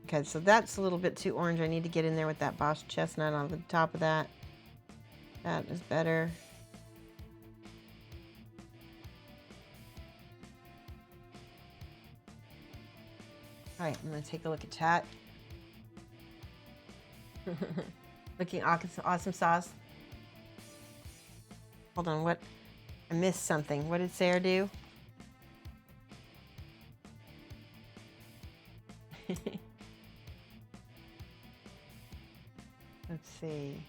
Okay, so that's a little bit too orange. I need to get in there with that Bosch chestnut on the top of that. That is better. All right, I'm gonna take a look at chat. Looking awesome sauce. Hold on, what? I missed something. What did Sarah do? Let's see.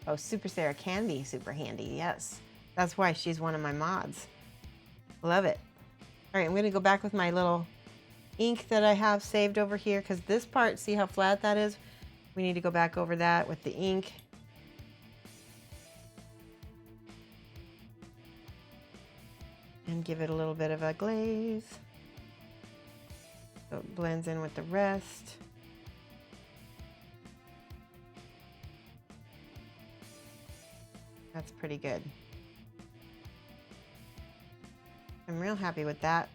Oh, Super Sarah can be super handy, yes. That's why she's one of my mods. Love it. All right, I'm gonna go back with my little ink that I have saved over here, because this part, see how flat that is? We need to go back over that with the ink. And give it a little bit of a glaze. So it blends in with the rest. That's pretty good. I'm real happy with that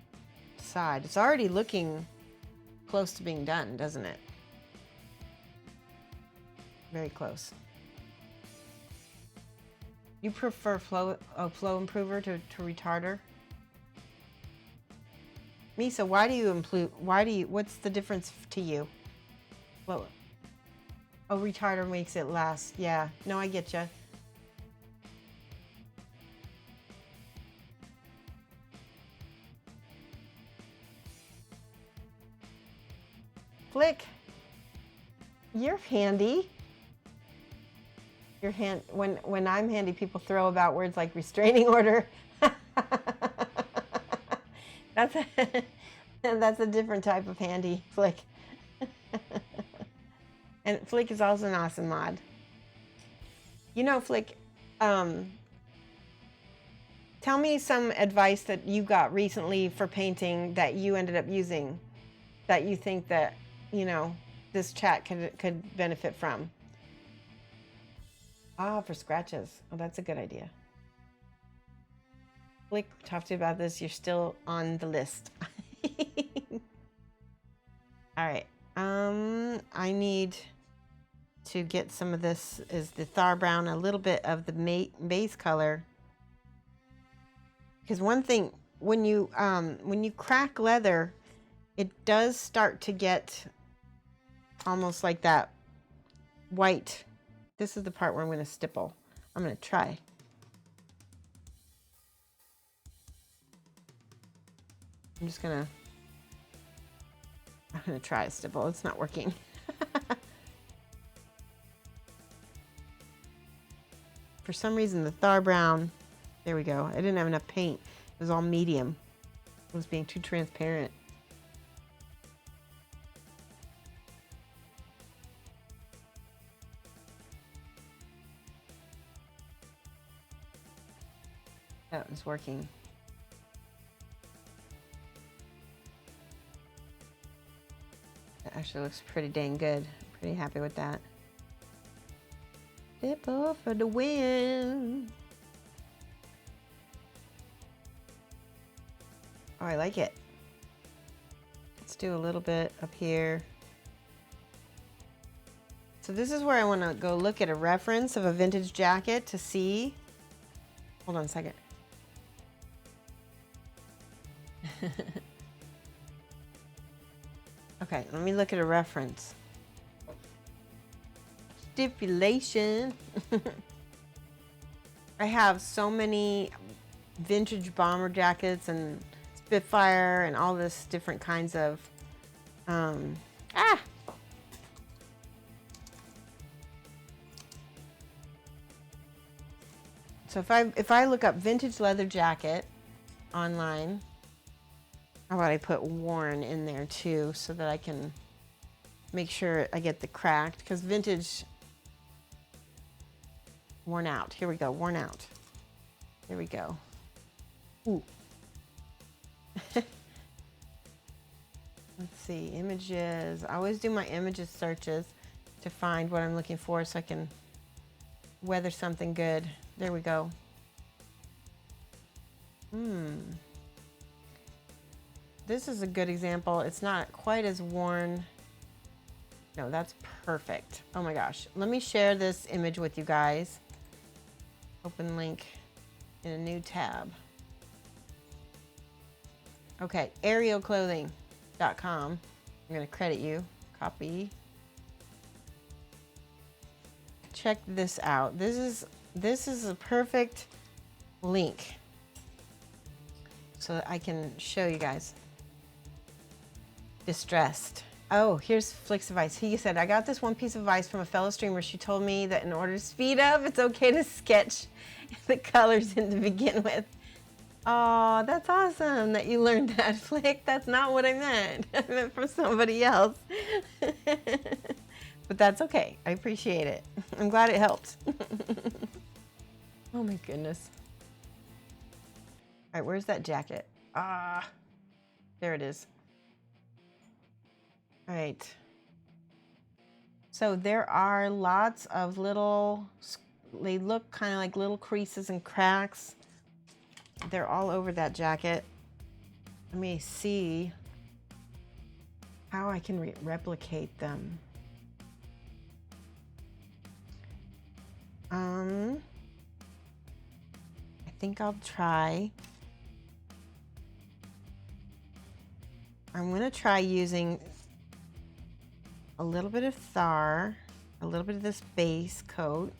side. It's already looking close to being done, doesn't it? Very close. You prefer flow improver to retarder? Misa, what's the difference to you? Flow. Oh, retarder makes it last. Yeah, no, I get you. Flick, you're handy. Your hand, when I'm handy, people throw about words like restraining order. That's a different type of handy, Flick. And Flick is also an awesome mod. You know, Flick, tell me some advice that you got recently for painting that you ended up using, that you think that, you know, this chat could benefit from. Ah, for scratches. Oh, that's a good idea. Flick, talk to you about this. You're still on the list. All right. I need to get some of this is the Thar Brown, a little bit of the base color. Because one thing, when you crack leather, it does start to get almost like that white. This is the part where I'm going to stipple. I'm going to try. I'm going to try a stipple. It's not working. For some reason, the Thar Brown, there we go. I didn't have enough paint. It was all medium. It was being too transparent. That was working. That actually looks pretty dang good. I'm pretty happy with that. Stipple for the win. Oh, I like it. Let's do a little bit up here. So this is where I want to go look at a reference of a vintage jacket to see. Hold on a second. Okay, let me look at a reference. Stipulation. I have so many vintage bomber jackets and Spitfire and all this different kinds of So if I look up vintage leather jacket online, how about I put worn in there too so that I can make sure I get the cracked, because vintage worn out. Here we go, worn out. There we go. Ooh. Let's see, images. I always do my images searches to find what I'm looking for so I can weather something good. There we go. This is a good example. It's not quite as worn. No, that's perfect. Oh my gosh. Let me share this image with you guys. Open link in a new tab. Okay, arielclothing.com. I'm going to credit you. Copy. Check this out. This is a perfect link so that I can show you guys. Distressed. Oh, here's Flicks advice. He said, I got this one piece of advice from a fellow streamer. She told me that in order to speed up, it's okay to sketch the colors in to begin with. Oh, that's awesome that you learned that, Flick. That's not what I meant. I meant from somebody else. But that's okay. I appreciate it. I'm glad it helped. Oh my goodness. All right, where's that jacket? Ah, there it is. All right. So there are lots of little, they look kind of like little creases and cracks. They're all over that jacket. Let me see how I can replicate them. I think I'll try. I'm gonna try using a little bit of Thar, a little bit of this base coat,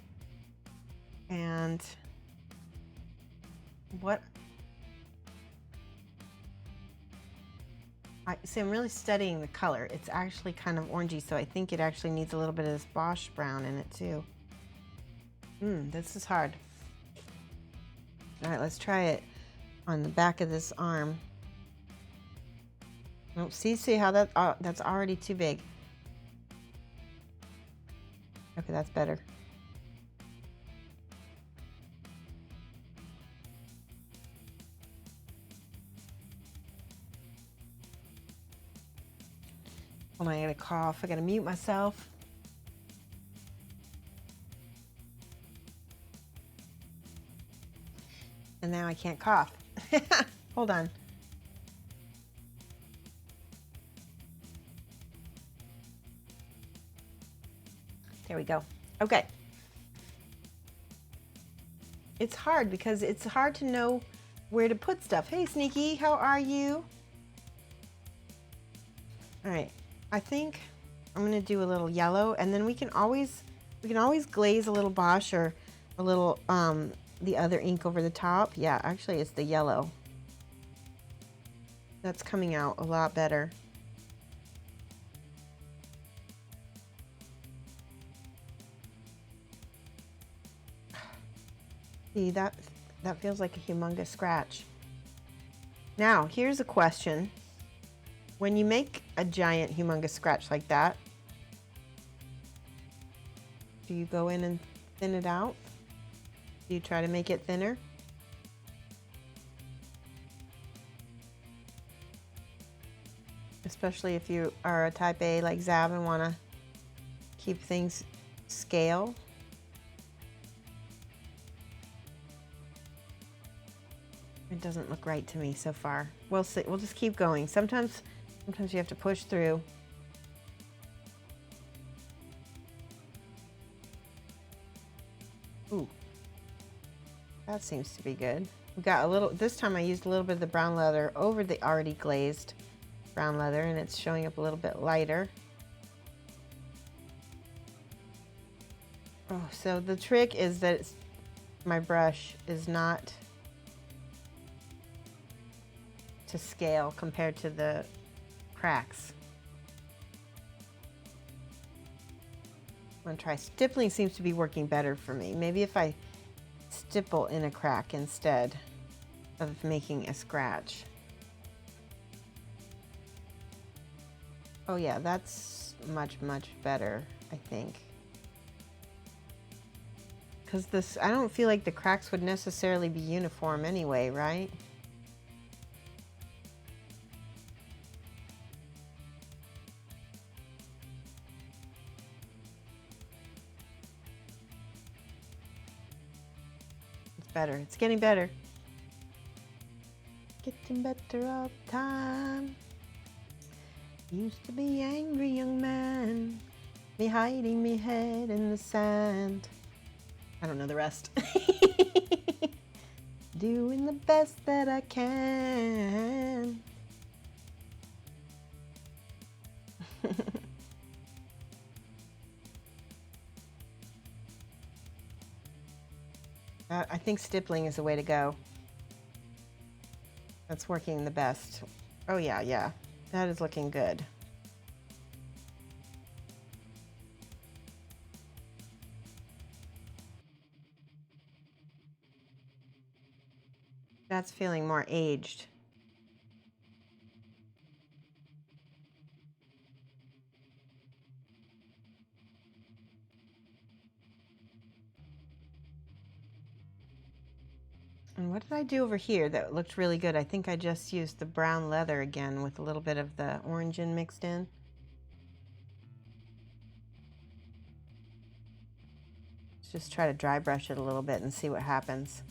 and what I'm really studying the color. It's actually kind of orangey, so I think it actually needs a little bit of this Bosch brown in it too. This is hard. All right, let's try it on the back of this arm. Nope, see how that's already too big. Okay, that's better. Hold on, I gotta cough. I gotta mute myself. And now I can't cough. Hold on. There we go. Okay. It's hard because it's hard to know where to put stuff. Hey, Sneaky, how are you? All right, I think I'm gonna do a little yellow, and then we can always glaze a little Bosch or a little the other ink over the top. Yeah, actually it's the yellow. That's coming out a lot better. See, that feels like a humongous scratch. Now, here's a question. When you make a giant humongous scratch like that, do you go in and thin it out? Do you try to make it thinner? Especially if you are a type A like Zab and want to keep things scale. It doesn't look right to me so far. We'll see. We'll just keep going. Sometimes you have to push through. Ooh, that seems to be good. We got a little, this time I used a little bit of the brown leather over the already glazed brown leather, and it's showing up a little bit lighter. Oh, so the trick is that my brush is not to scale compared to the cracks. I'm gonna try stippling. Seems to be working better for me. Maybe if I stipple in a crack instead of making a scratch. Oh yeah, that's much better, I think. Because this, I don't feel like the cracks would necessarily be uniform anyway, right? It's better. It's getting better. Getting better all the time. Used to be angry young man, me hiding me head in the sand. I don't know the rest. Doing the best that I can. I think stippling is the way to go. That's working the best. Oh yeah, yeah. That is looking good. That's feeling more aged. And what did I do over here that looked really good? I think I just used the brown leather again with a little bit of the orange in mixed in. Let's just try to dry brush it a little bit and see what happens.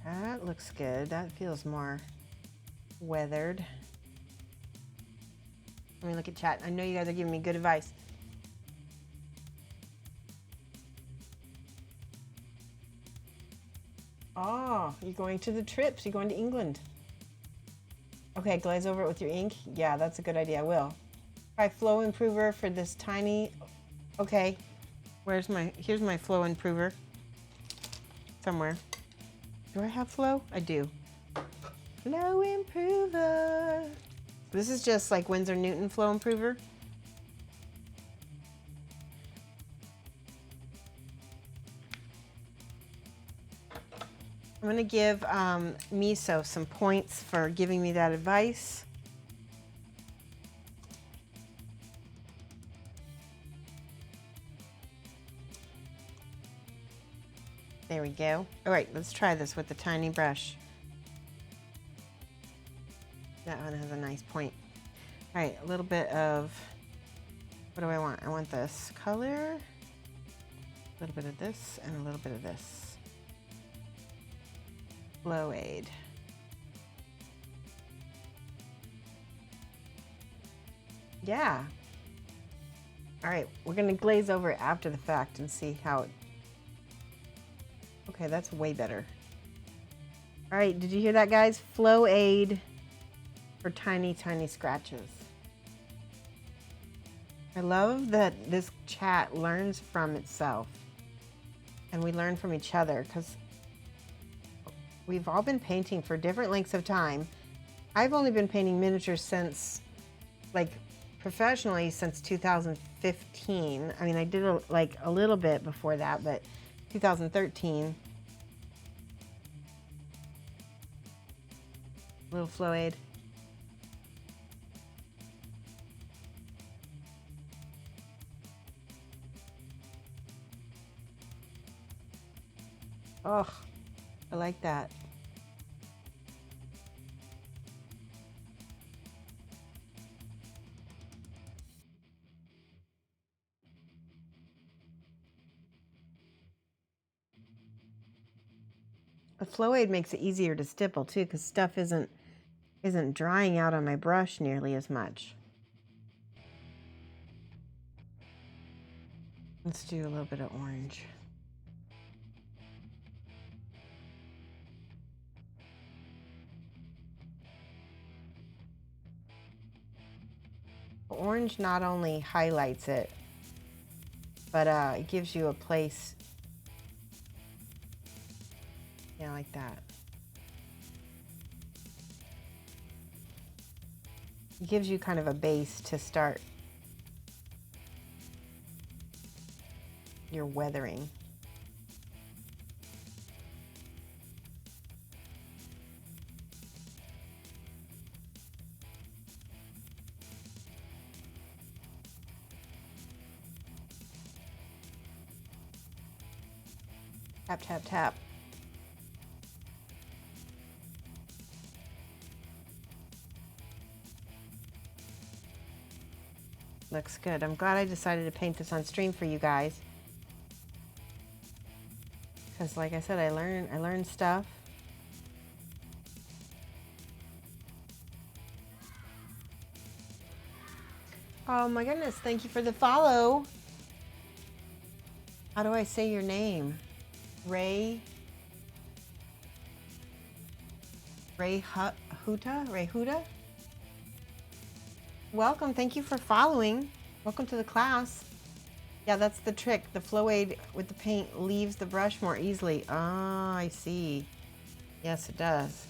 That looks good. That feels more weathered. Let me look at chat. I know you guys are giving me good advice. Oh, you're going to the trips. You're going to England. Okay, glaze over it with your ink. Yeah, that's a good idea. I will. Try flow improver for this tiny. Okay, here's my flow improver. Somewhere. Do I have flow? I do. Flow improver. This is just like Winsor Newton flow improver. I'm gonna give Miso some points for giving me that advice. There we go. All right, let's try this with the tiny brush. That one has a nice point. All right, a little bit of, what do I want? I want this color, a little bit of this, and a little bit of this. Flow aid. Yeah, All right, we're gonna glaze over it after the fact and see how it... Okay, that's way better. All right, did you hear that, guys? Flow aid for tiny, tiny scratches. I love that this chat learns from itself and we learn from each other because we've all been painting for different lengths of time. I've only been painting miniatures since, like, professionally since 2015. I mean, I did a little bit before that, but 2013. Little flow aid. Oh, I like that. The flow aid makes it easier to stipple too, because stuff isn't drying out on my brush nearly as much. Let's do a little bit of orange. Orange not only highlights it, but it gives you a place, yeah, like that. It gives you kind of a base to start your weathering. Tap, tap, tap. Looks good. I'm glad I decided to paint this on stream for you guys. Because like I said, I learned stuff. Oh my goodness, thank you for the follow. How do I say your name? Ray Huda? Welcome, thank you for following. Welcome to the class. Yeah, that's the trick. The flow aid with the paint leaves the brush more easily. Ah, I see. Yes, it does.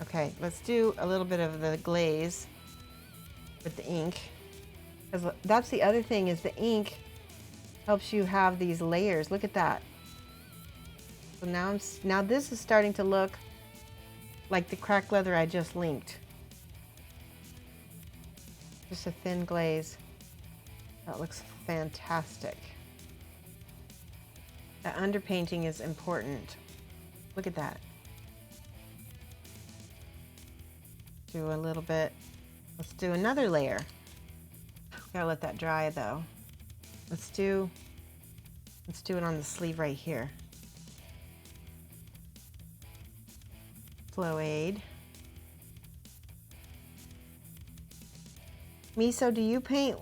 Okay, let's do a little bit of the glaze with the ink. Because that's the other thing, is the ink helps you have these layers. Look at that. So now this is starting to look like the cracked leather I just linked. Just a thin glaze. That looks fantastic. The underpainting is important. Look at that. Do a little bit. Let's do another layer. Gotta let that dry though. Let's do it on the sleeve right here. Flow aid. Miso, do you paint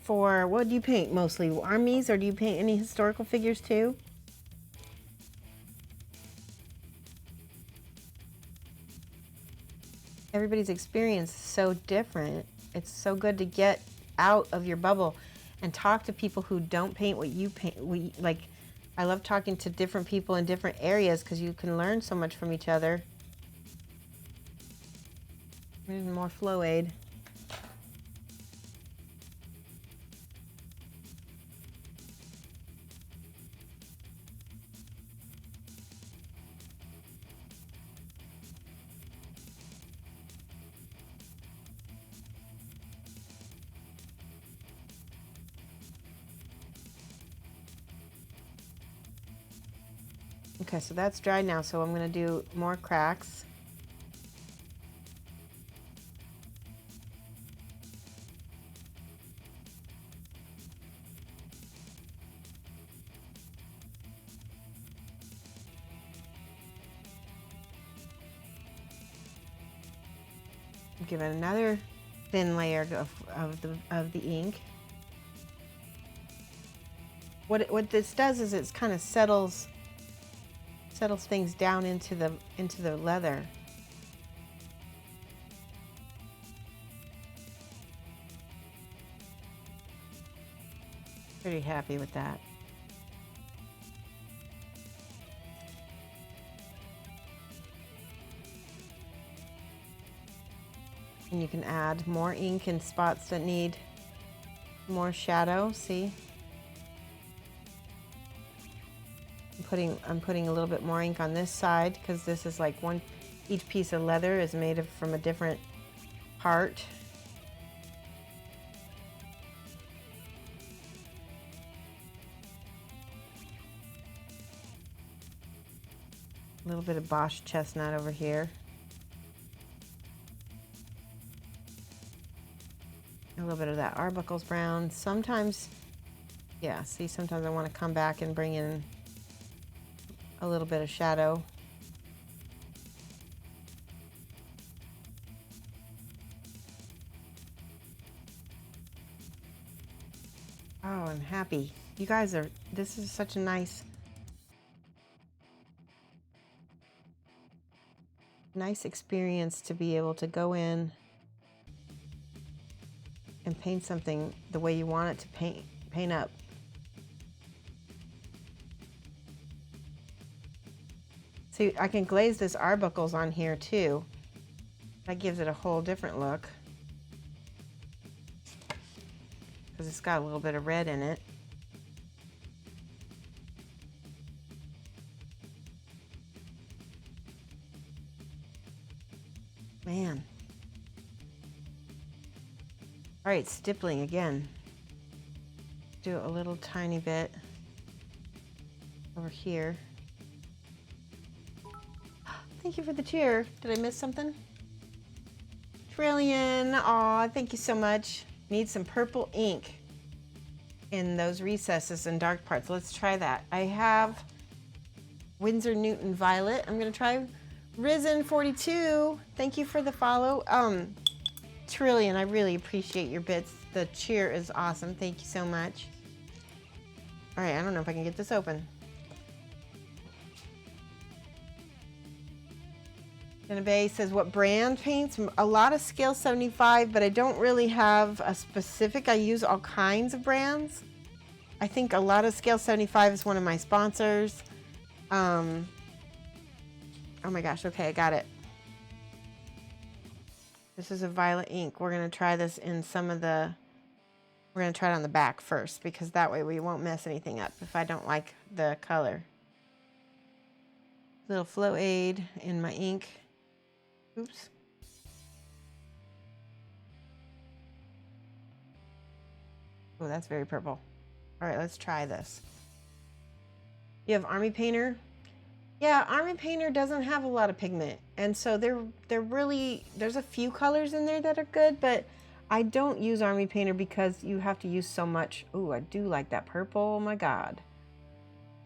for what do you paint mostly? Armies, or do you paint any historical figures too? Everybody's experience is so different. It's so good to get out of your bubble and talk to people who don't paint what you paint. I love talking to different people in different areas because you can learn so much from each other. There's more flow aid. Okay, so that's dry now, so I'm going to do more cracks. Give it another thin layer of the ink. What this does is it kind of settles things down into the leather. Pretty happy with that. And you can add more ink in spots that need more shadow. See? I'm putting a little bit more ink on this side because this is like each piece of leather is made from a different part. A little bit of Bosch chestnut over here. A little bit of that Arbuckle's brown. Sometimes, yeah, see, sometimes I want to come back and bring in a little bit of shadow. Oh, I'm happy. You guys this is such a nice experience to be able to go in and paint something the way you want it to paint up. See, I can glaze this Arbuckles on here too. That gives it a whole different look because it's got a little bit of red in it. Man. All right, stippling again. Do a little tiny bit over here. Thank you for the cheer. Did I miss something? Trillion, aw, thank you so much. Need some purple ink in those recesses and dark parts. Let's try that. I have Winsor Newton Violet. I'm gonna try Risen 42. Thank you for the follow. Trillion, I really appreciate your bits. The cheer is awesome. Thank you so much. All right, I don't know if I can get this open. Genevieve says, what brand paints? A lot of Scale 75, but I don't really have a specific. I use all kinds of brands. I think a lot of Scale 75 is one of my sponsors. Oh my gosh, okay, I got it. This is a violet ink. We're gonna try this in we're gonna try it on the back first because that way we won't mess anything up if I don't like the color. Little flow aid in my ink. Oops. Oh, that's very purple. All right, let's try this. You have Army Painter? Yeah, Army Painter doesn't have a lot of pigment. And so there's a few colors in there that are good, but I don't use Army Painter because you have to use so much. Ooh, I do like that purple. Oh my God.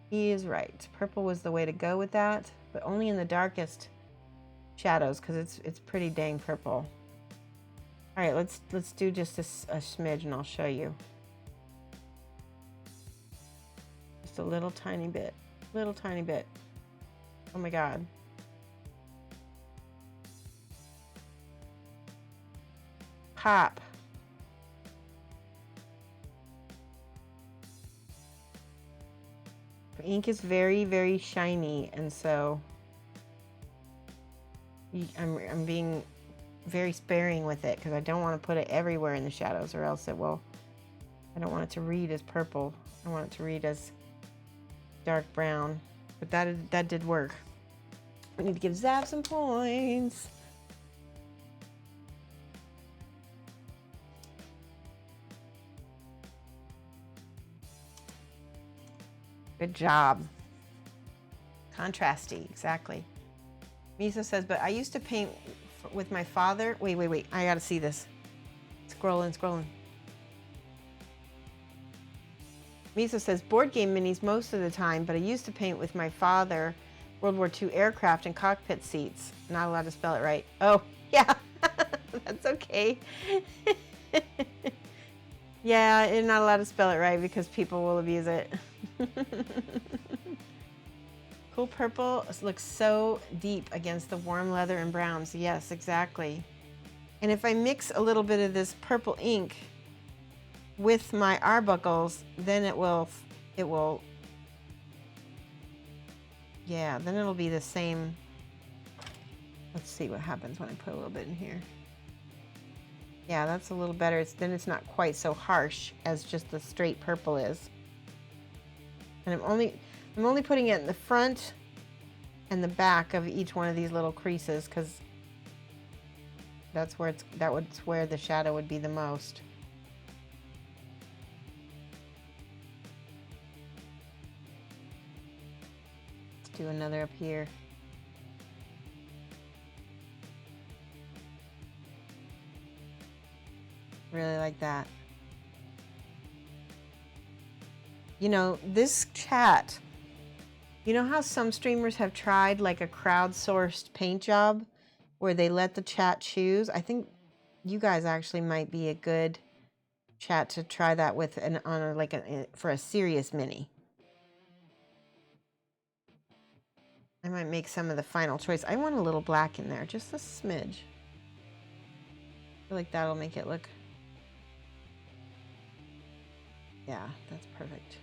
He is right. Purple was the way to go with that, but only in the darkest shadows because it's pretty dang purple. All right, let's do just a smidge and I'll show you. Just a little tiny bit. Little tiny bit. Oh my God. Pop. The ink is very, very shiny, and so I'm being very sparing with it because I don't want to put it everywhere in the shadows or else I don't want it to read as purple. I want it to read as dark brown, but that did work. We need to give Zav some points. Good job. Contrasty, exactly. Miso says, but I used to paint with my father. Wait. I gotta see this. Scrolling. Miso says, board game minis most of the time, but I used to paint with my father World War II aircraft and cockpit seats. Not allowed to spell it right. Oh, yeah. That's okay. Yeah, you're not allowed to spell it right because people will abuse it. Cool purple looks so deep against the warm leather and browns. Yes, exactly. And if I mix a little bit of this purple ink with my arbuckles, then it will, yeah, then it'll be the same. Let's see what happens when I put a little bit in here. Yeah, that's a little better. Then it's not quite so harsh as just the straight purple is. And I'm only putting it in the front and the back of each one of these little creases because that's where the shadow would be the most. Let's do another up here. Really like that. You know, this chat, you know how some streamers have tried like a crowdsourced paint job where they let the chat choose? I think you guys actually might be a good chat to try that with for a serious mini. I might make some of the final choice. I want a little black in there, just a smidge. I feel like that'll make it look. Yeah, that's perfect.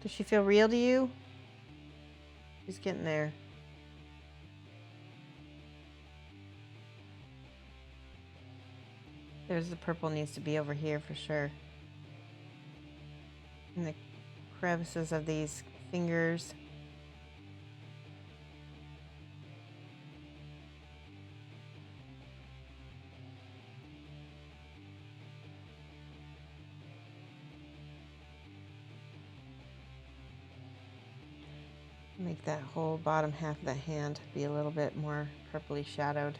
Does she feel real to you? She's getting there. There's the purple needs to be over here for sure. In the crevices of these fingers. Make that whole bottom half of the hand be a little bit more purpley shadowed.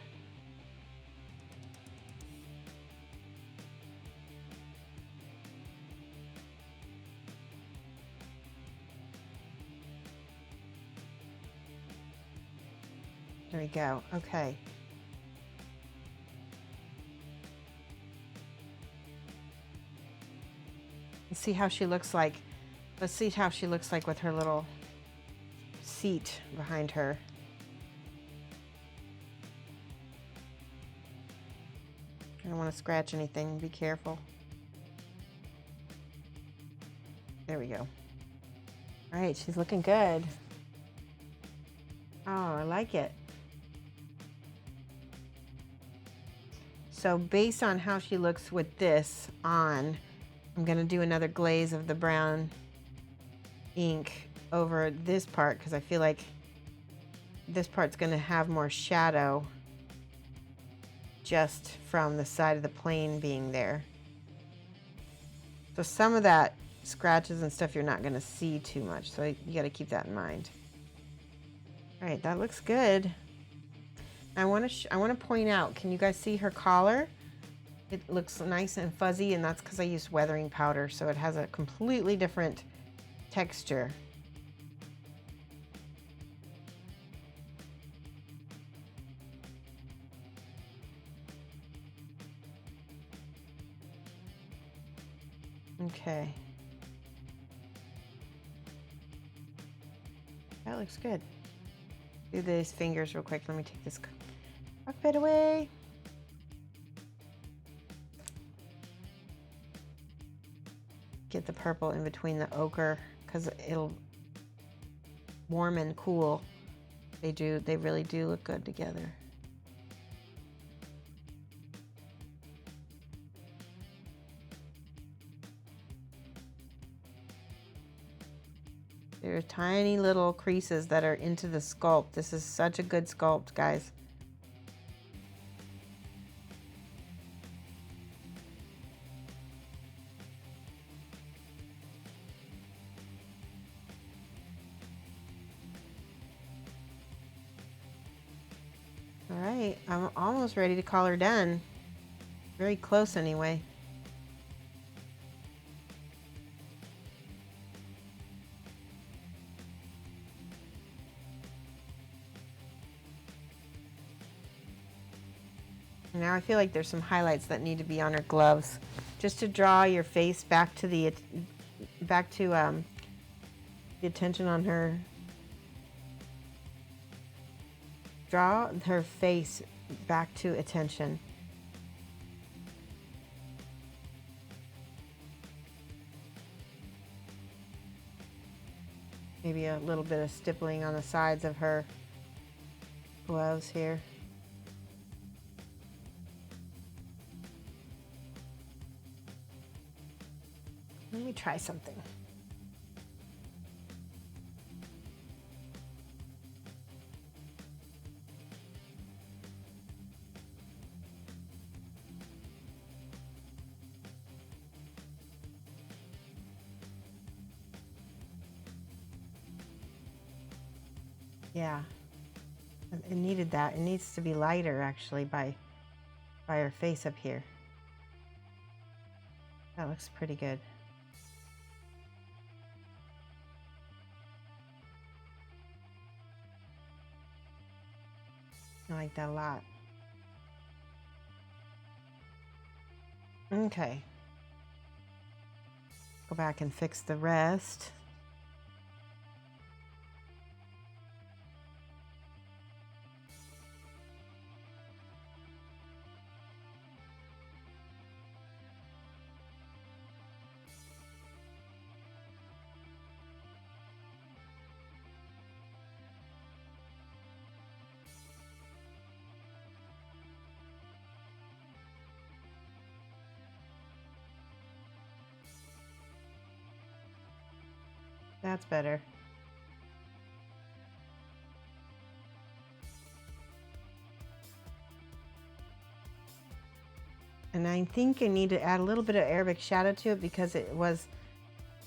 There we go. Okay. Let's see how she looks like. Let's see how she looks like with her little seat behind her. I don't want to scratch anything. Be careful. There we go. All right, she's looking good. Oh, I like it. So based on how she looks with this on, I'm going to do another glaze of the brown ink over this part because I feel like this part's going to have more shadow just from the side of the plane being there. So some of that scratches and stuff you're not going to see too much, so you got to keep that in mind. All right, that looks good. I want to point out, can you guys see her collar? It looks nice and fuzzy, and that's because I used weathering powder, so it has a completely different texture. Okay. That looks good. Do these fingers real quick. Let me take this cockpit away. Get the purple in between the ochre because it'll warm and cool. They really do look good together. There are tiny little creases that are into the sculpt. This is such a good sculpt, guys. All right, I'm almost ready to call her done. Very close anyway. Now I feel like there's some highlights that need to be on her gloves, just to draw your face back to the attention on her. Draw her face back to attention. Maybe a little bit of stippling on the sides of her gloves here. Let me try something. Yeah, it needed that. It needs to be lighter actually by her face up here. That looks pretty good. I like that a lot. Okay. Go back and fix the rest. That's better. And I think I need to add a little bit of Arabic shadow to it because it was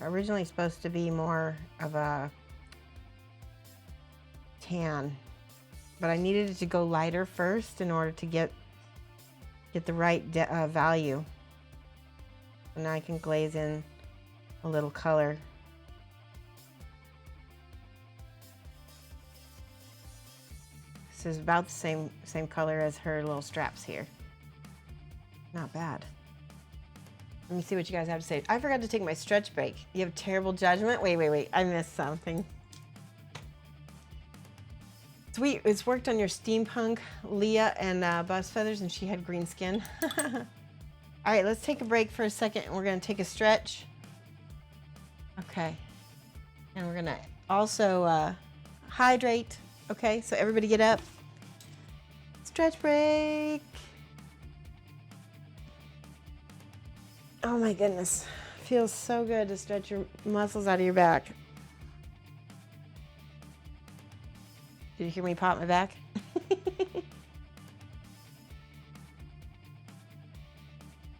originally supposed to be more of a tan. But I needed it to go lighter first in order to get the right value. So now I can glaze in a little color. This is about the same color as her little straps here. Not bad. Let me see what you guys have to say. I forgot to take my stretch break. You have terrible judgment? Wait. I missed something. Sweet. It's worked on your steampunk, Leah, and Buzz Feathers, and she had green skin. All right, let's take a break for a second, and we're going to take a stretch. Okay. And we're going to also hydrate. Okay, so everybody get up. Stretch break. Oh my goodness. Feels so good to stretch your muscles out of your back. Did you hear me pop my back?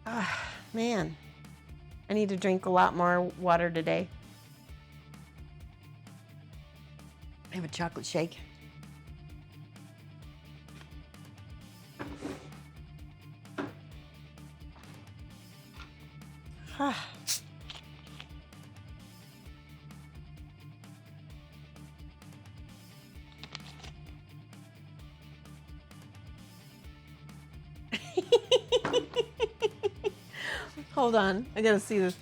Ah, man. I need to drink a lot more water today. I have a chocolate shake. Hold on, I gotta see this.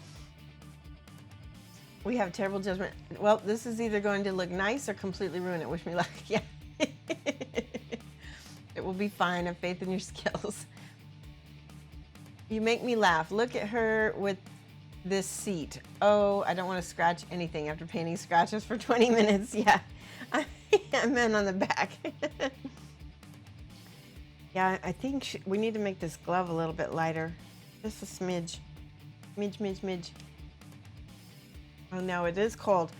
We have terrible judgment. Well, this is either going to look nice or completely ruin it. Wish me luck. Yeah. It will be fine. Have faith in your skills. You make me laugh. Look at her with this seat. Oh, I don't want to scratch anything after painting scratches for 20 minutes. Yeah, I meant on the back. Yeah, I think we need to make this glove a little bit lighter. Just a smidge. Smidge. Oh no, it is cold.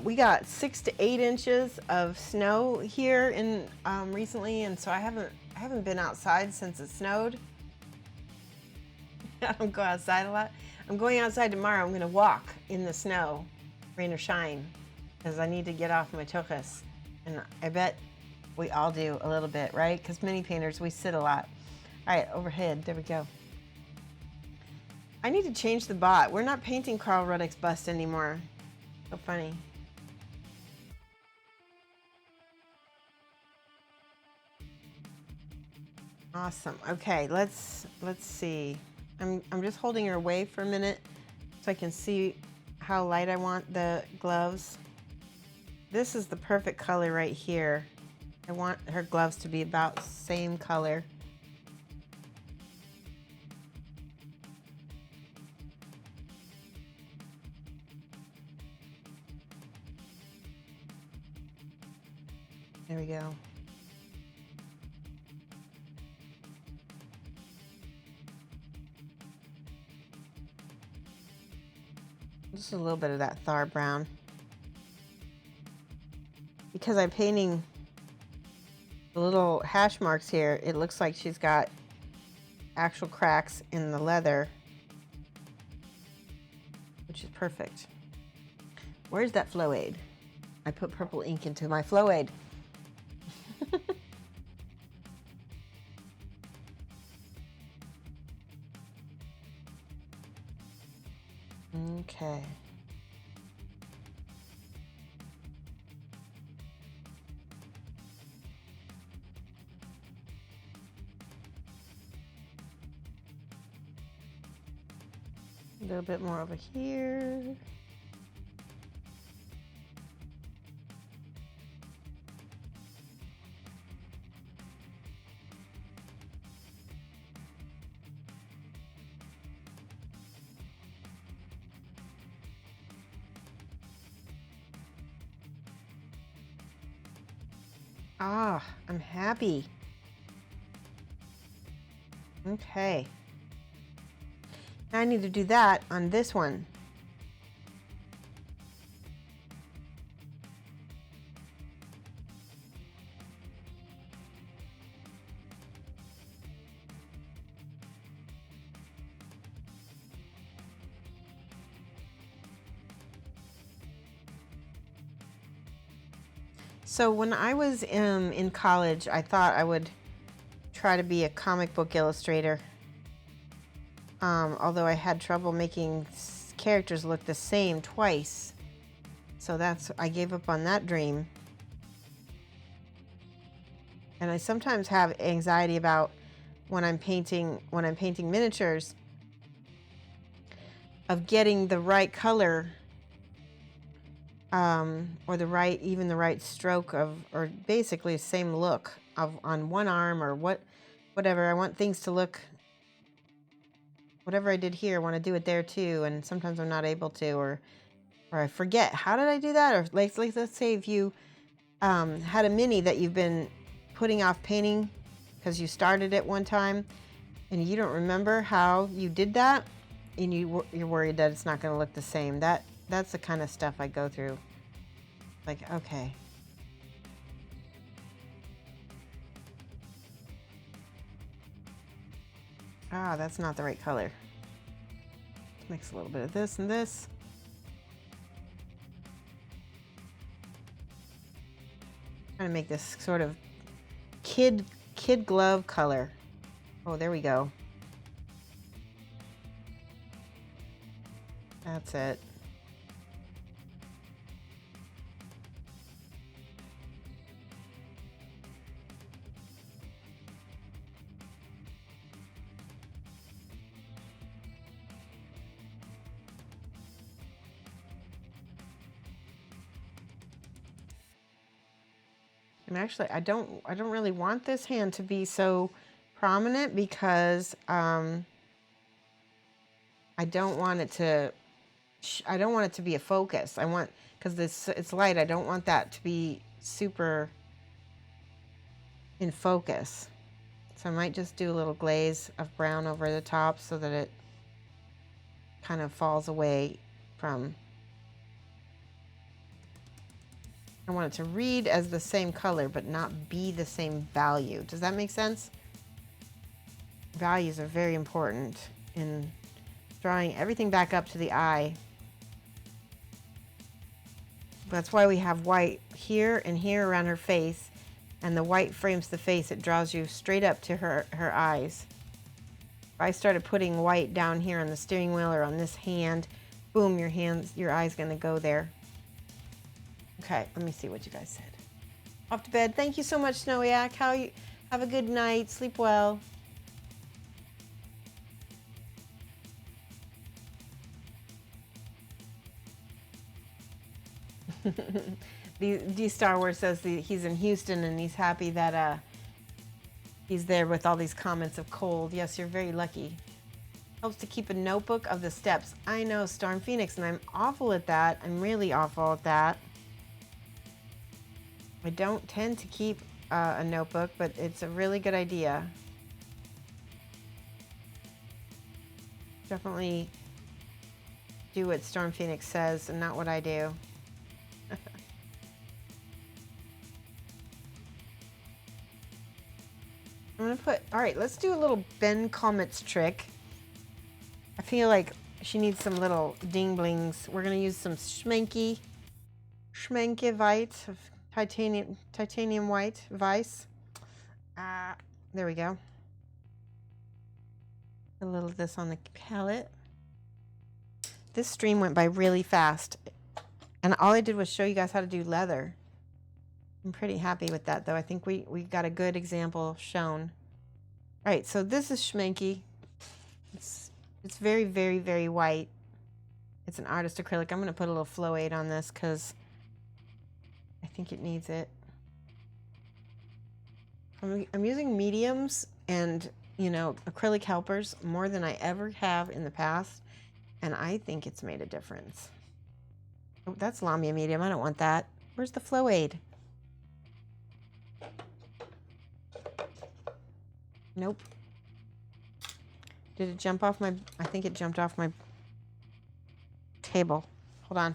We got 6 to 8 inches of snow here in recently, and so I haven't been outside since it snowed. I don't go outside a lot. I'm going outside tomorrow. I'm going to walk in the snow, rain or shine, because I need to get off my tochas. And I bet we all do a little bit, right? Because mini painters, we sit a lot. All right, overhead. There we go. I need to change the bot. We're not painting Carl Ruddick's bust anymore. So funny. Awesome. Okay, let's see. I'm just holding her away for a minute so I can see how light I want the gloves. This is the perfect color right here. I want her gloves to be about same color. There we go. Just a little bit of that Thar brown. Because I'm painting the little hash marks here, it looks like she's got actual cracks in the leather, which is perfect. Where's that flow aid? I put purple ink into my flow aid. Okay. A little bit more over here. Ah, I'm happy. Okay. Now I need to do that on this one. So when I was in college, I thought I would try to be a comic book illustrator. Although I had trouble making characters look the same twice. So I gave up on that dream. And I sometimes have anxiety about when I'm painting miniatures of getting the right color, or even the right stroke or basically the same look on one arm or whatever. I want things to look, whatever I did here, I want to do it there too. And sometimes I'm not able to, or I forget, how did I do that? Or like let's say if you had a mini that you've been putting off painting because you started it one time and you don't remember how you did that, and you're worried that it's not going to look the same. That's the kind of stuff I go through. Like, okay. Ah, that's not the right color. Let's mix a little bit of this and this. Trying to make this sort of kid glove color. Oh, there we go. That's it. And actually, I don't really want this hand to be so prominent because I don't want it to be a focus. I want, because it's light, I don't want that to be super in focus. So I might just do a little glaze of brown over the top so that it kind of falls away from. I want it to read as the same color, but not be the same value. Does that make sense? Values are very important in drawing everything back up to the eye. That's why we have white here and here around her face, and the white frames the face. It draws you straight up to her eyes. If I started putting white down here on the steering wheel or on this hand, boom, your eye's gonna go there. Okay, let me see what you guys said. Off to bed. Thank you so much, Snowiak. Have a good night. Sleep well. D Star Wars says he's in Houston and he's happy that he's there with all these comments of cold. Yes, you're very lucky. Helps to keep a notebook of the steps. I know, Storm Phoenix, and I'm awful at that. I'm really awful at that. I don't tend to keep a notebook, but it's a really good idea. Definitely do what Storm Phoenix says and not what I do. I'm gonna put, all right, let's do a little Ben Comet's trick. I feel like she needs some little ding blings. We're gonna use some Schmanky white, titanium white vice. There we go. A little of this on the palette. This stream went by really fast, and all I did was show you guys how to do leather. I'm pretty happy with that, though. I think we got a good example shown. All right, so this is Schmanky. It's very, very, very white. It's an artist acrylic. I'm going to put a little flow aid on this because I think it needs it. I'm using mediums and, you know, acrylic helpers more than I ever have in the past, and I think it's made a difference. Oh, that's Lamia medium. I don't want that. Where's the flow aid? Nope. Did it jump off my... I think it jumped off my table. Hold on.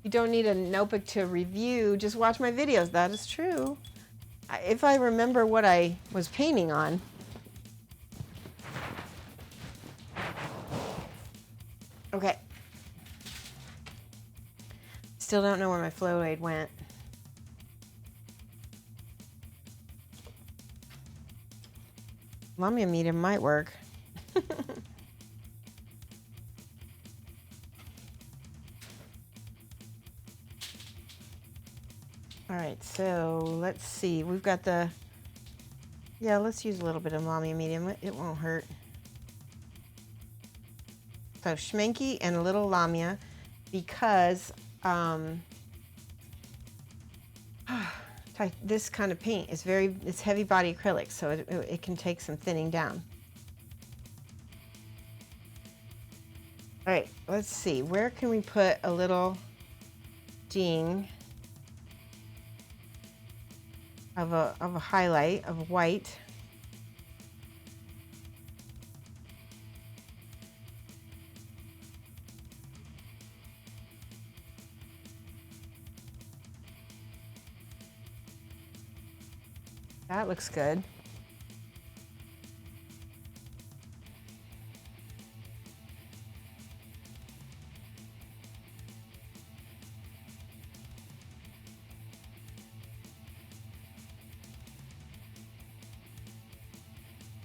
You don't need a notebook to review. Just watch my videos. That is true. If I remember what I was painting on. Okay. Still don't know where my flow aid went. Lamia medium might work. All right, so let's see. We've got the... Yeah, let's use a little bit of Lamia medium. It won't hurt. So Schmanky and a little Lamia because this kind of paint is it's heavy body acrylic, so it can take some thinning down. All right, let's see. Where can we put a little ding of a highlight of white? That looks good.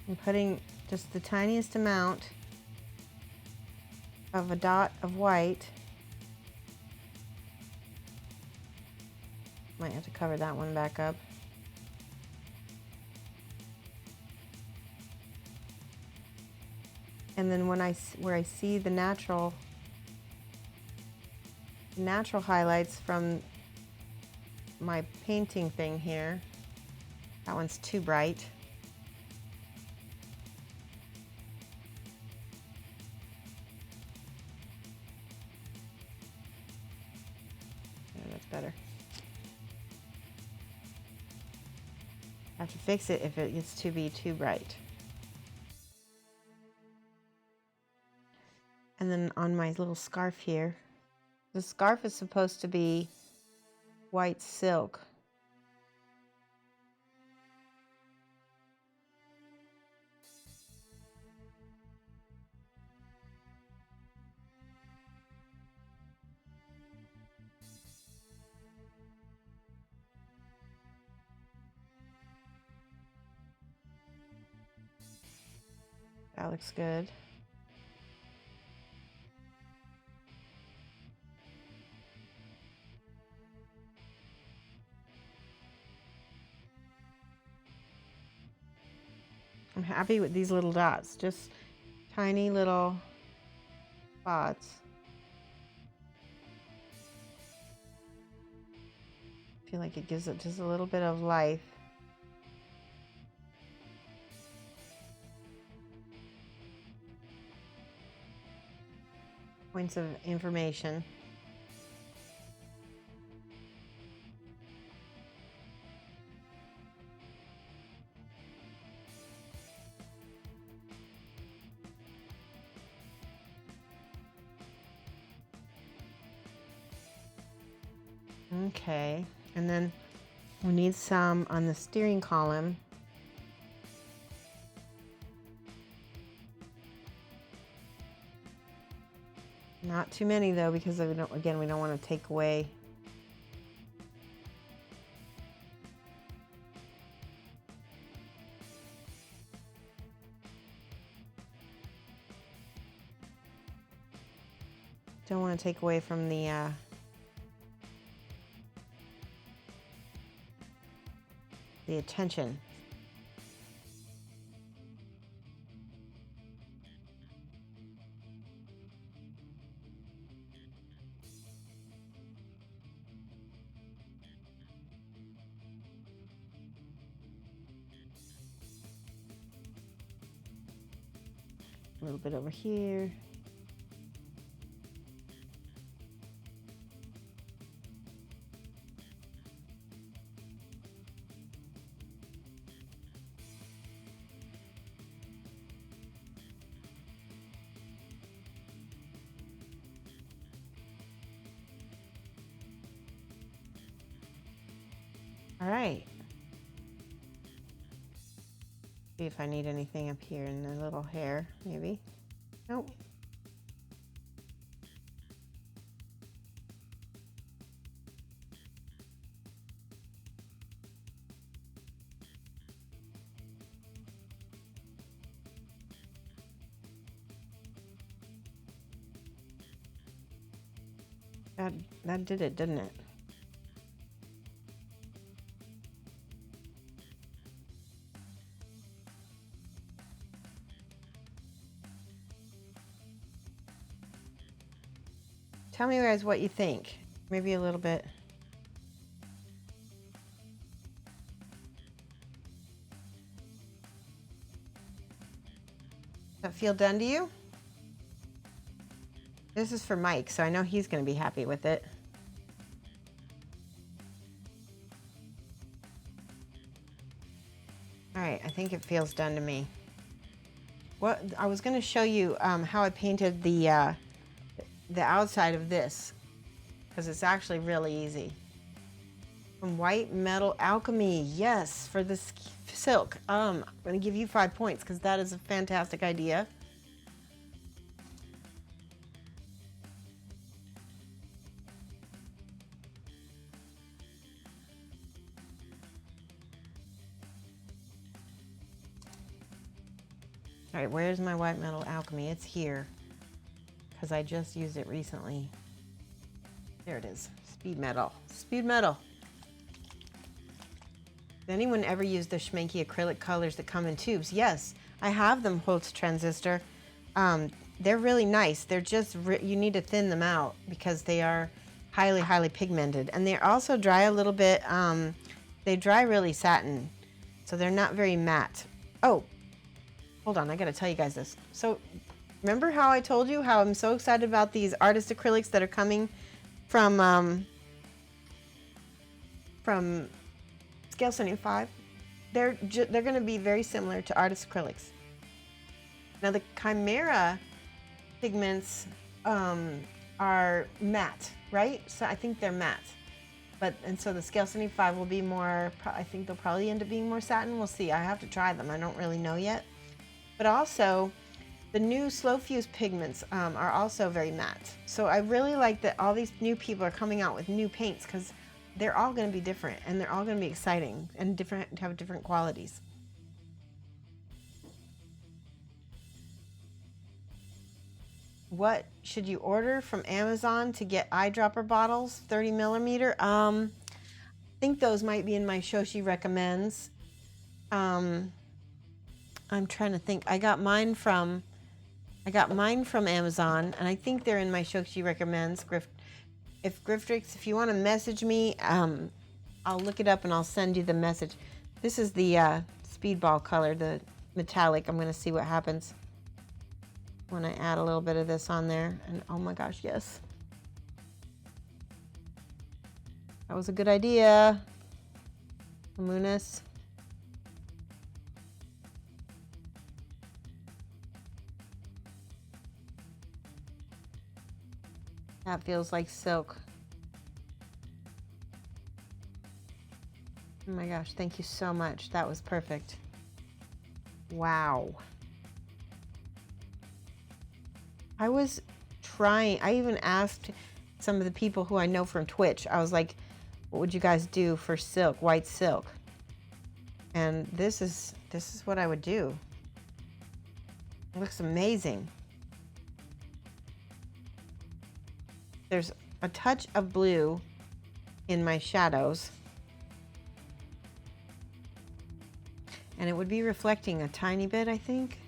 I'm putting just the tiniest amount of a dot of white. Might have to cover that one back up. And then where I see the natural highlights from my painting thing here, that one's too bright. Yeah, that's better. I have to fix it if it gets to be too bright. And then on my little scarf here, the scarf is supposed to be white silk. That looks good. I'm happy with these little dots, just tiny little spots. I feel like it gives it just a little bit of life. Points of information. Okay, and then we need some on the steering column. Not too many though, because we don't want to take away. Don't want to take away from the attention. A little bit over here. All right. See if I need anything up here in the little hair, maybe. Nope. That did it, didn't it? Tell me guys what you think. Maybe a little bit. Does that feel done to you? This is for Mike, so I know he's going to be happy with it. All right, I think it feels done to me. What I was going to show you how I painted the outside of this, because it's actually really easy. From White Metal Alchemy, yes, for this silk. I'm going to give you 5 points because that is a fantastic idea. All right, where's my White Metal Alchemy? It's here, because I just used it recently. There it is, Speed Metal. Speed Metal. Did anyone ever use the schmanky acrylic colors that come in tubes? Yes, I have them, Holtz Transistor. They're really nice. They're just, you need to thin them out because they are highly, highly pigmented. And they also dry a little bit, they dry really satin, so they're not very matte. Oh, hold on, I gotta tell you guys this. So remember how I told you how I'm so excited about these artist acrylics that are coming from Scale 75? They're going to be very similar to artist acrylics. Now the Chimera pigments are matte, right? So I think they're matte. And so the Scale 75 will be more, I think they'll probably end up being more satin. We'll see. I have to try them. I don't really know yet. But also, the new slow fuse pigments are also very matte. So I really like that all these new people are coming out with new paints, because they're all going to be different and they're all going to be exciting and have different qualities. What should you order from Amazon to get eyedropper bottles, 30 millimeter? I think those might be in my Shoshie recommends. I'm trying to think. I got mine from Amazon, and I think they're in my Shoshie recommends. Griftrix, if you want to message me, I'll look it up and I'll send you the message. This is the speedball color, the metallic. I'm going to see what happens when I add a little bit of this on there. And oh my gosh, yes. That was a good idea, Amunis. That feels like silk. Oh my gosh, thank you so much. That was perfect. Wow. I was trying, I even asked some of the people who I know from Twitch. I was like, what would you guys do for silk, white silk? And this is what I would do. It looks amazing. There's a touch of blue in my shadows. And it would be reflecting a tiny bit, I think.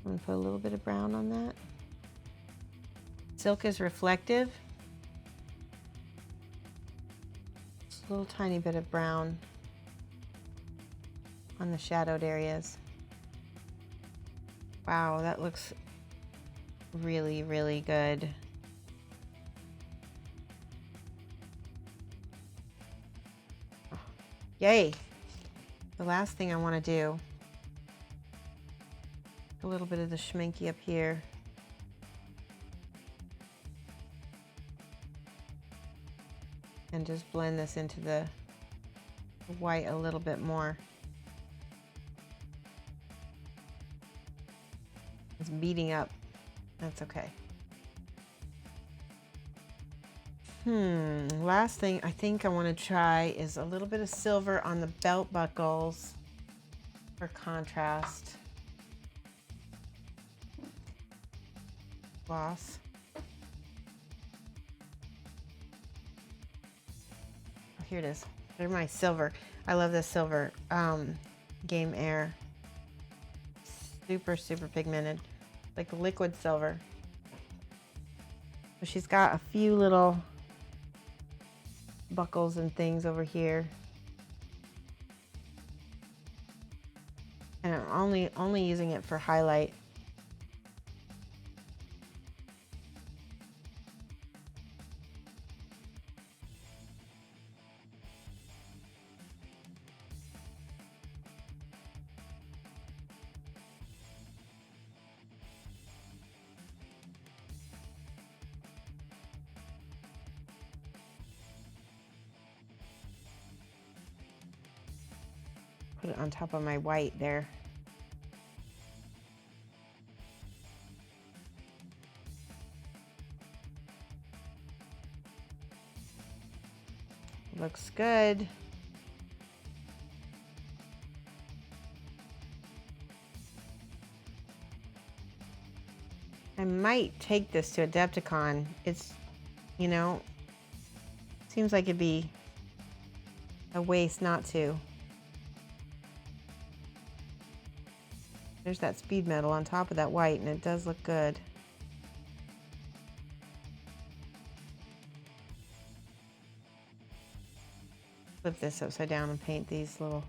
I'm gonna put a little bit of brown on that. Silk is reflective. Just a little tiny bit of brown on the shadowed areas. Wow, that looks really, really good. Yay! The last thing I want to do, a little bit of the schminky up here. And just blend this into the white a little bit more. It's beating up. That's okay. Last thing I think I want to try is a little bit of silver on the belt buckles for contrast. Gloss. Oh, here it is. Here's my silver. I love this silver. Game Air. Super, super pigmented. Like liquid silver. So she's got a few little buckles and things over here. And I'm only using it for highlight. Put it on top of my white there. Looks good. I might take this to Adepticon. It's, you know, seems like it'd be a waste not to. There's that speed metal on top of that white, and it does look good. Flip this upside down and paint these little...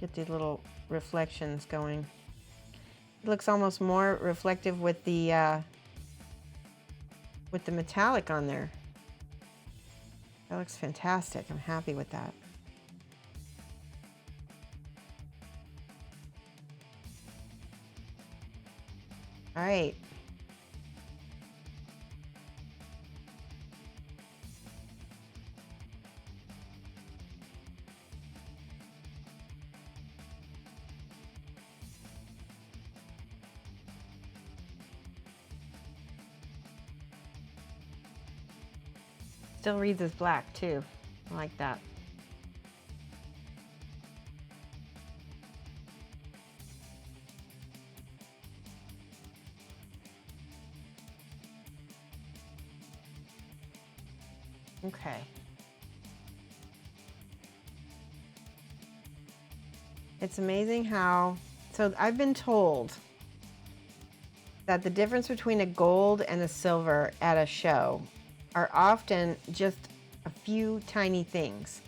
Get these little reflections going. It looks almost more reflective with the metallic on there. That looks fantastic. I'm happy with that. All right. Still reads as black too. I like that. Okay. It's amazing how, so I've been told that the difference between a gold and a silver at a show are often just a few tiny things.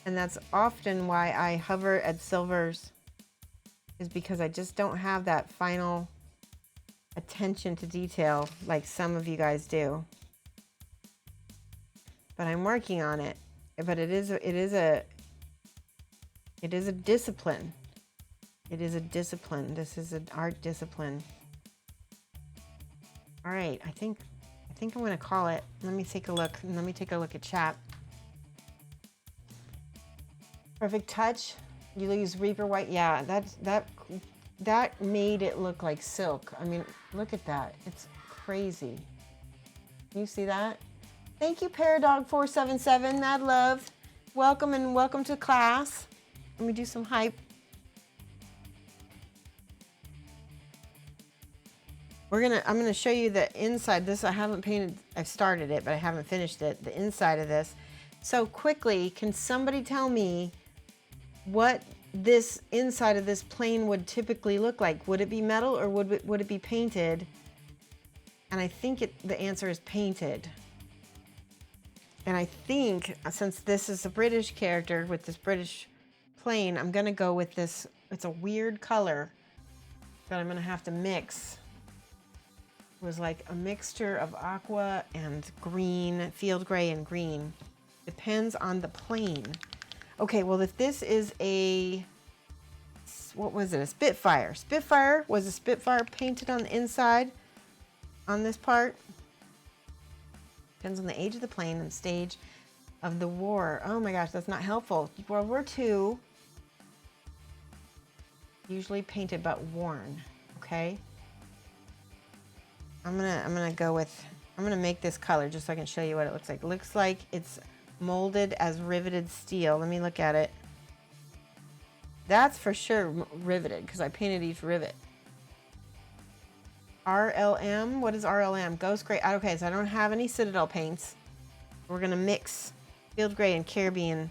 And that's often why I hover at silvers, is because I just don't have that final attention to detail like some of you guys do. But I'm working on it. But it is a discipline. It is a discipline. This is an art discipline. All right, I think I'm gonna call it. Let me take a look. Let me take a look at chat. Perfect touch. You use Reaper White. Yeah, that made it look like silk. I mean, look at that. It's crazy. You see that? Thank you, Paradog477. Mad love. Welcome and welcome to class. Let me do some hype. I'm gonna show you the inside. This I haven't painted. I've started it, but I haven't finished it. The inside of this. So quickly, can somebody tell me what this inside of this plane would typically look like? Would it be metal or would it be painted? And I think the answer is painted. And I think since this is a British character with this British plane, I'm gonna go with this. It's a weird color that I'm gonna have to mix. It was like a mixture of aqua and green, field gray and green. Depends on the plane. Okay, well, if this is what was it? A Spitfire. Was a Spitfire painted on the inside on this part? Depends on the age of the plane and stage of the war. Oh my gosh, that's not helpful. World War II, usually painted but worn, okay? I'm gonna make this color just so I can show you what it looks like. It looks like it's molded as riveted steel. Let me look at it. That's for sure riveted because I painted each rivet. RLM, what is RLM? Ghost Gray. Okay, so I don't have any Citadel paints. We're gonna mix Field Gray and Caribbean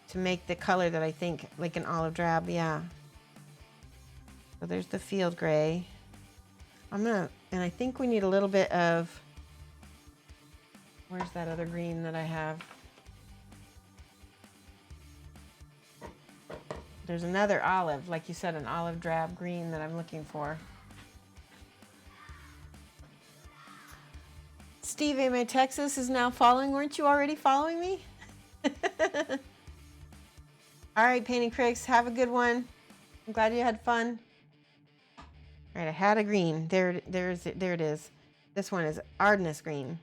to make the color that I think, like an olive drab, yeah. So there's the Field Gray. And I think we need a little bit of, where's that other green that I have? There's another olive, like you said, an olive drab green that I'm looking for. Steve A. Texas is now following. Weren't you already following me? All right, Painting Critics, have a good one. I'm glad you had fun. All right, I had a green. There it is. This one is Ardennes green,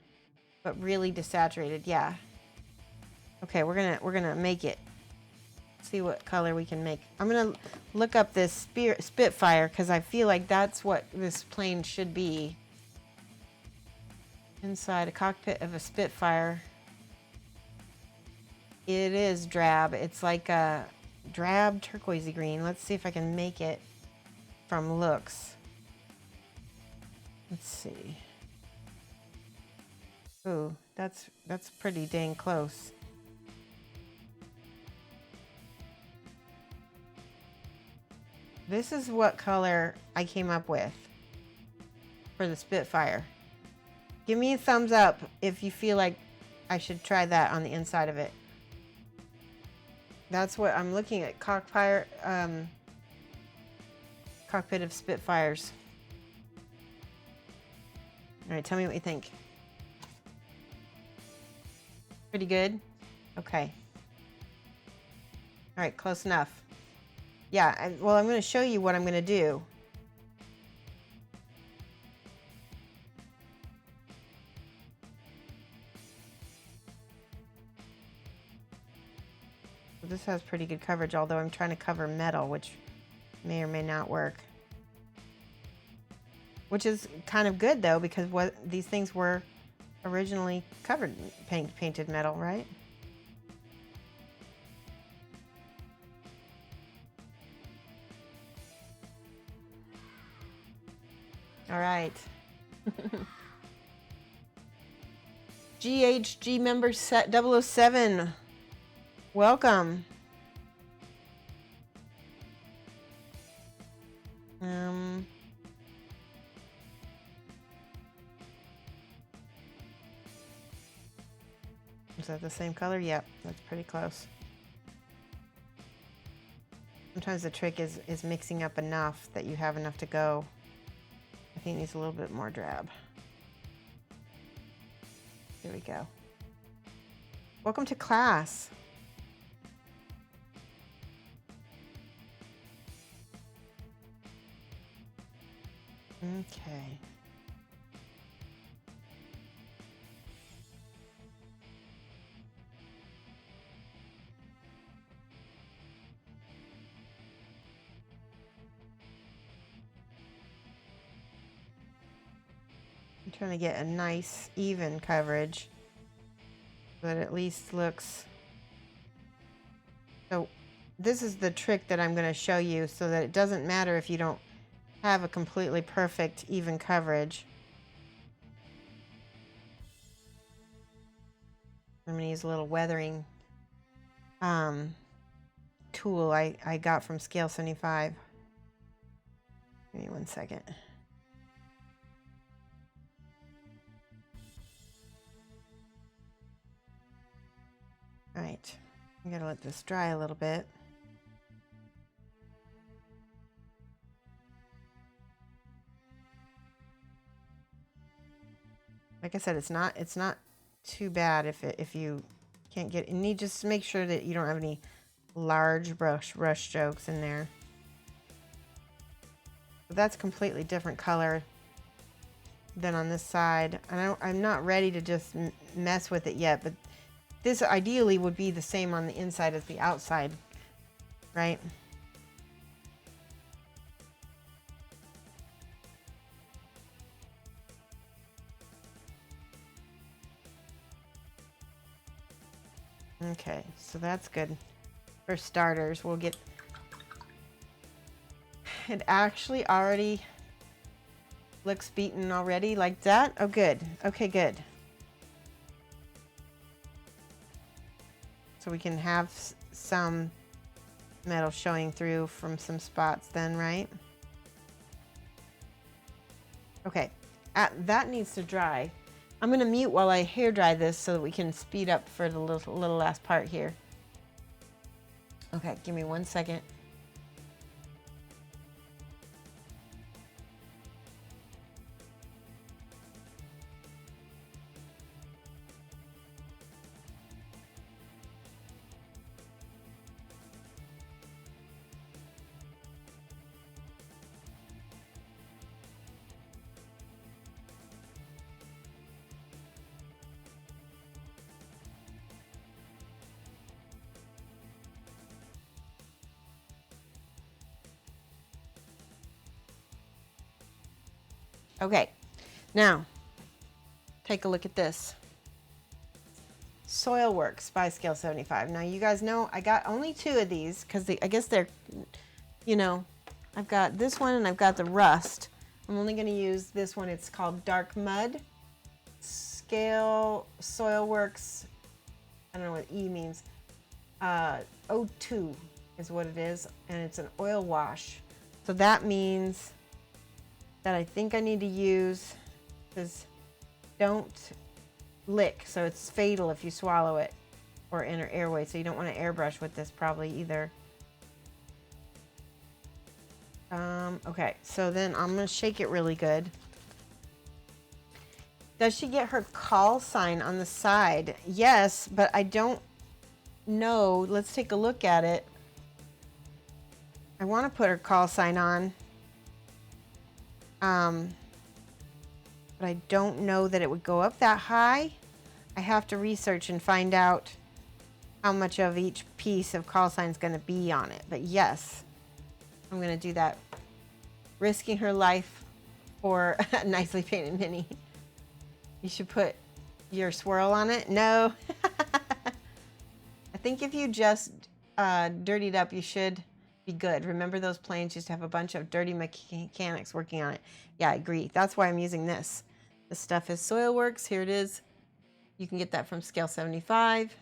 but really desaturated. Yeah. Okay, we're gonna make it. See what color we can make. I'm gonna look up this Spitfire because I feel like that's what this plane should be. Inside a cockpit of a Spitfire. It is drab. It's like a drab turquoisey green. Let's see if I can make it from looks. Let's see. Ooh, that's pretty dang close. This is what color I came up with for the Spitfire. Give me a thumbs up if you feel like I should try that on the inside of it. That's what I'm looking at. Cockpit of Spitfires. All right, tell me what you think. Pretty good? Okay. All right, close enough. Yeah, well, I'm going to show you what I'm going to do. This has pretty good coverage, although I'm trying to cover metal, which may or may not work. Which is kind of good, though, because these things were originally covered in painted metal, right? All right. GHG member set 007. Welcome. Is that the same color? Yep, that's pretty close. Sometimes the trick is mixing up enough that you have enough to go. I think it needs a little bit more drab. There we go. Welcome to class. Okay. I'm trying to get a nice even coverage so that it at least looks. So this is the trick that I'm going to show you so that it doesn't matter if you don't have a completely perfect even coverage. I'm going to use a little weathering tool I got from Scale 75. Give me 1 second. All right, I'm going to let this dry a little bit. Like I said, it's not too bad if you can't get. You need just make sure that you don't have any large brush strokes in there. But that's a completely different color than on this side. And I'm not ready to just mess with it yet, but this ideally would be the same on the inside as the outside, right? Okay, so that's good. For starters, we'll get... It actually already looks beaten already like that. Oh, good. Okay, good. So we can have some metal showing through from some spots then, right? Okay, that needs to dry. I'm going to mute while I hair dry this so that we can speed up for the little last part here. Okay, give me 1 second. Okay, now take a look at this. Soilworks by Scale 75. Now you guys know I got only 2 of these because I guess they're, you know, I've got this one and I've got the rust. I'm only going to use this one. It's called Dark Mud. Scale Soilworks, I don't know what E means. O2 is what it is, and it's an oil wash. So that means that I think I need to use is don't lick, so it's fatal if you swallow it or enter airway, so you don't want to airbrush with this probably either. Okay, so then I'm going to shake it really good. Does she get her call sign on the side? Yes, but I don't know. Let's take a look at it. I want to put her call sign on. But I don't know that it would go up that high. I have to research and find out how much of each piece of call sign is going to be on it. But yes, I'm going to do that. Risking her life for a nicely painted mini. You should put your swirl on it. No. I think if you just dirtied up, you should be good. Remember those planes used to have a bunch of dirty mechanics working on it. Yeah, I agree. That's why I'm using this. This stuff is Soilworks. Here it is. You can get that from scale 75.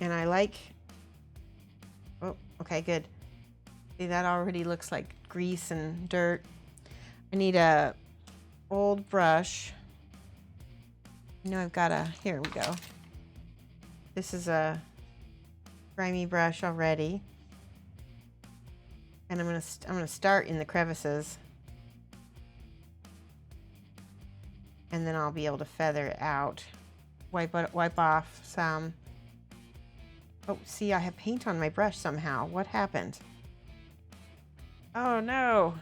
And I like, oh, okay, good. See, that already looks like grease and dirt. I need a old brush. You know, I've got a, here we go. This is a grimy brush already. And I'm gonna start in the crevices. And then I'll be able to feather it out. Wipe off some. Oh, see, I have paint on my brush somehow. What happened? Oh, no.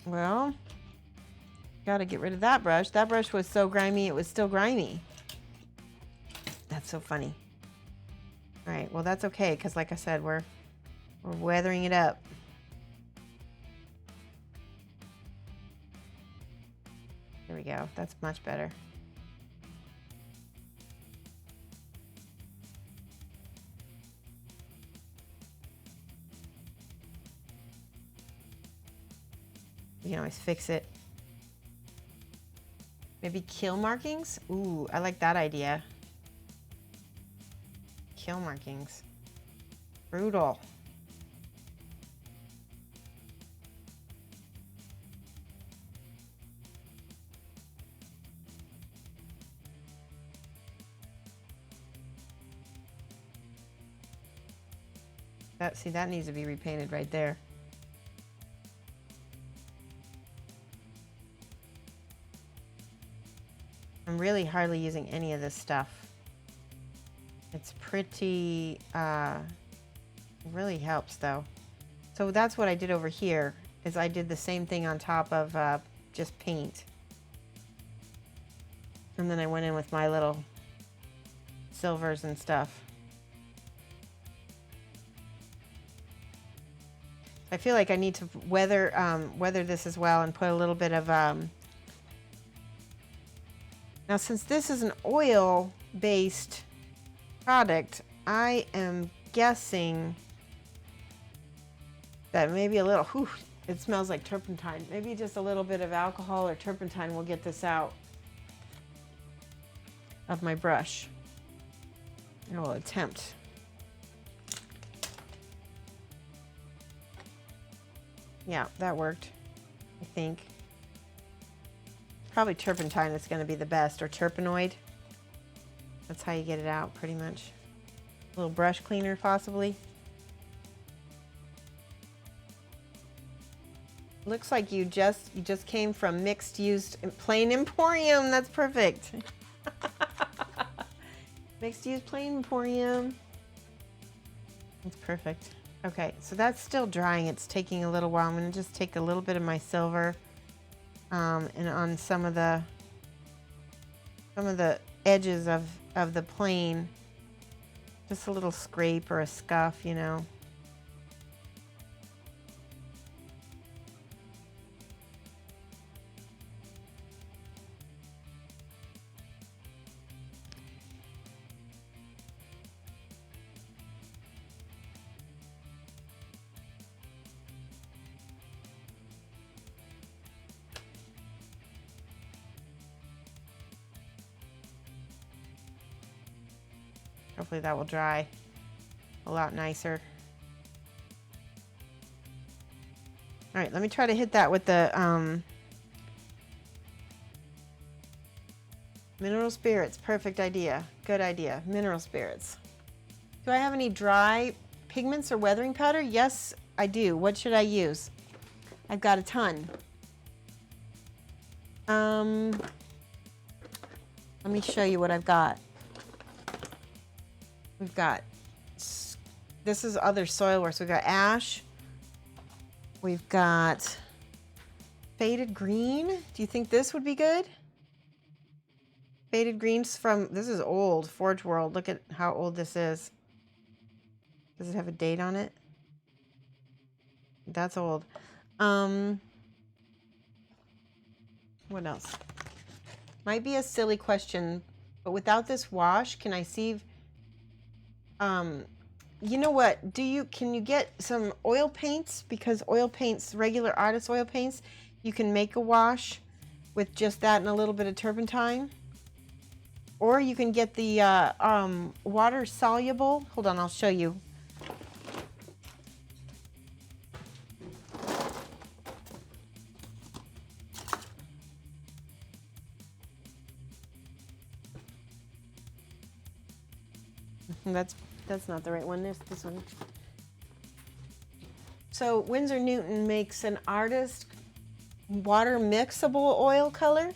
Well, gotta get rid of that brush. That brush was so grimy, it was still grimy. That's so funny. All right, well, that's okay, because like I said, we're weathering it up. There we go. That's much better. You can always fix it. Maybe kill markings? Ooh, I like that idea. Kill markings. Brutal. See, that needs to be repainted right there. I'm really hardly using any of this stuff. It's pretty, really helps though. So that's what I did over here, is I did the same thing on top of just paint. And then I went in with my little silvers and stuff. I feel like I need to weather this as well and put a little bit of, now since this is an oil-based product, I am guessing that maybe a little, whew, it smells like turpentine. Maybe just a little bit of alcohol or turpentine will get this out of my brush. I will attempt. Yeah, that worked, I think. Probably turpentine is going to be the best, or turpenoid. That's how you get it out, pretty much. A little brush cleaner, possibly. Looks like you just came from mixed use plain emporium. That's perfect. Mixed use plain emporium. That's perfect. Okay, so that's still drying. It's taking a little while. I'm going to just take a little bit of my silver and on some of the edges of the plane, just a little scrape or a scuff, you know. Hopefully that will dry a lot nicer. All right, let me try to hit that with the mineral spirits. Perfect idea. Good idea. Mineral spirits. Do I have any dry pigments or weathering powder? Yes, I do. What should I use? I've got a ton. Let me show you what I've got. We've got, this is other soil works. We've got ash. We've got faded green. Do you think this would be good? Faded greens from, this is old, Forge World. Look at how old this is. Does it have a date on it? That's old. What else? Might be a silly question, but without this wash, can I see? You know what? Can you get some oil paints? Because oil paints, regular artist oil paints, you can make a wash with just that and a little bit of turpentine. Or you can get the water soluble. Hold on, I'll show you. That's not the right one. This one. So Winsor Newton makes an artist water mixable oil color,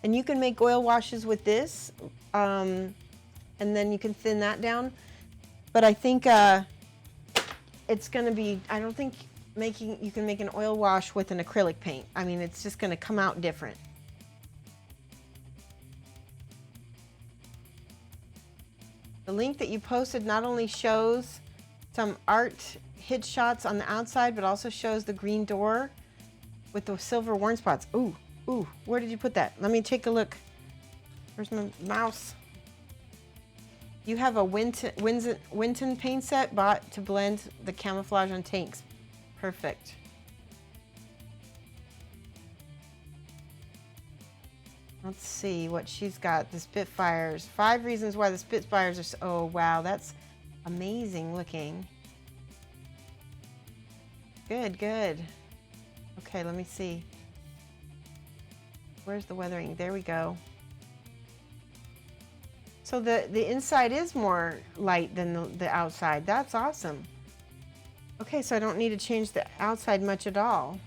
and you can make oil washes with this, and then you can thin that down. But I think it's going to be, I don't think you can make an oil wash with an acrylic paint. I mean, it's just going to come out different. The link that you posted not only shows some art hit shots on the outside, but also shows the green door with the silver worn spots. Ooh, where did you put that? Let me take a look. Where's my mouse? You have a Winton paint set bought to blend the camouflage on tanks. Perfect. Let's see what she's got. The Spitfires. 5 reasons why the Spitfires are so... Oh, wow. That's amazing looking. Good, good. Okay, let me see. Where's the weathering? There we go. So the inside is more light than the outside. That's awesome. Okay, so I don't need to change the outside much at all.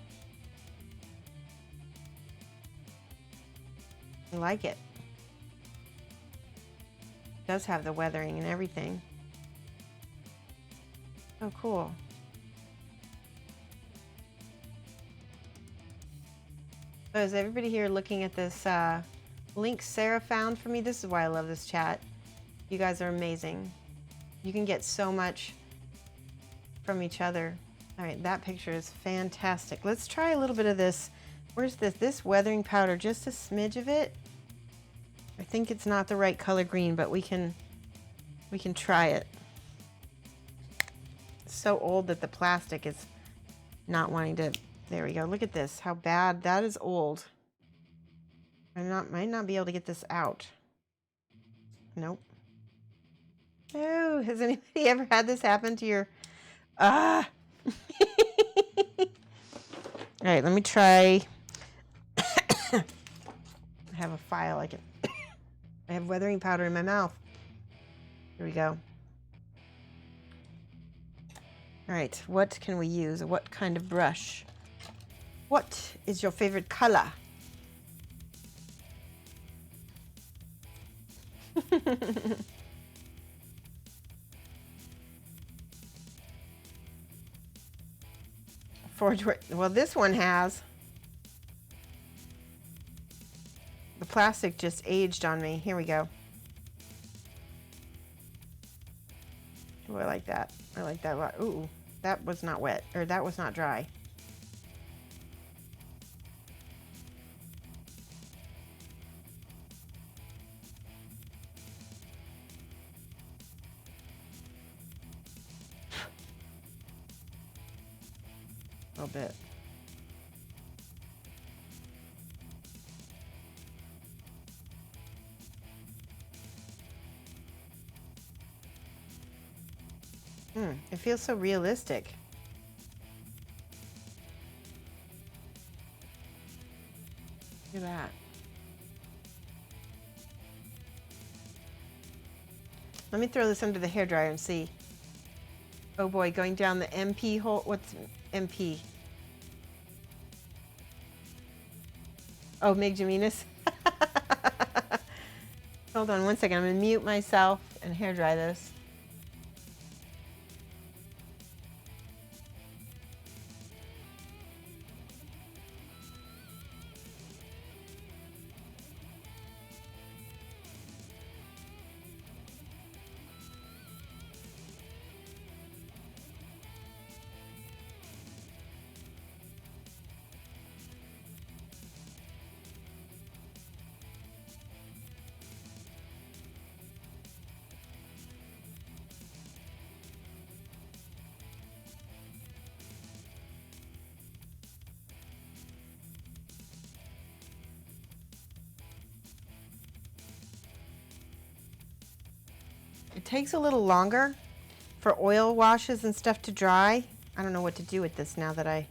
I like it. It does have the weathering and everything. Oh, cool. So is everybody here looking at this link Sarah found for me? This is why I love this chat. You guys are amazing. You can get so much from each other. All right, that picture is fantastic. Let's try a little bit of this. Where's this? This weathering powder, just a smidge of it. I think it's not the right color green, but we can try it. It's so old that the plastic is not wanting to. There we go. Look at this. How bad that is old. I might not be able to get this out. Nope. Oh, has anybody ever had this happen to your? All right, let me try. I have a file I can. I have weathering powder in my mouth. Here we go. All right, what can we use? What kind of brush? What is your favorite color? Well, this one has. The plastic just aged on me. Here we go. Oh, I like that. I like that a lot. Ooh, that was not wet, or that was not dry. A little bit. It feels so realistic. Look at that. Let me throw this under the hairdryer and see. Oh boy, going down the MP hole. What's MP? Oh, Mig Jaminas. Hold on one second. I'm going to mute myself and hairdry this. It takes a little longer for oil washes and stuff to dry. I don't know what to do with this now that I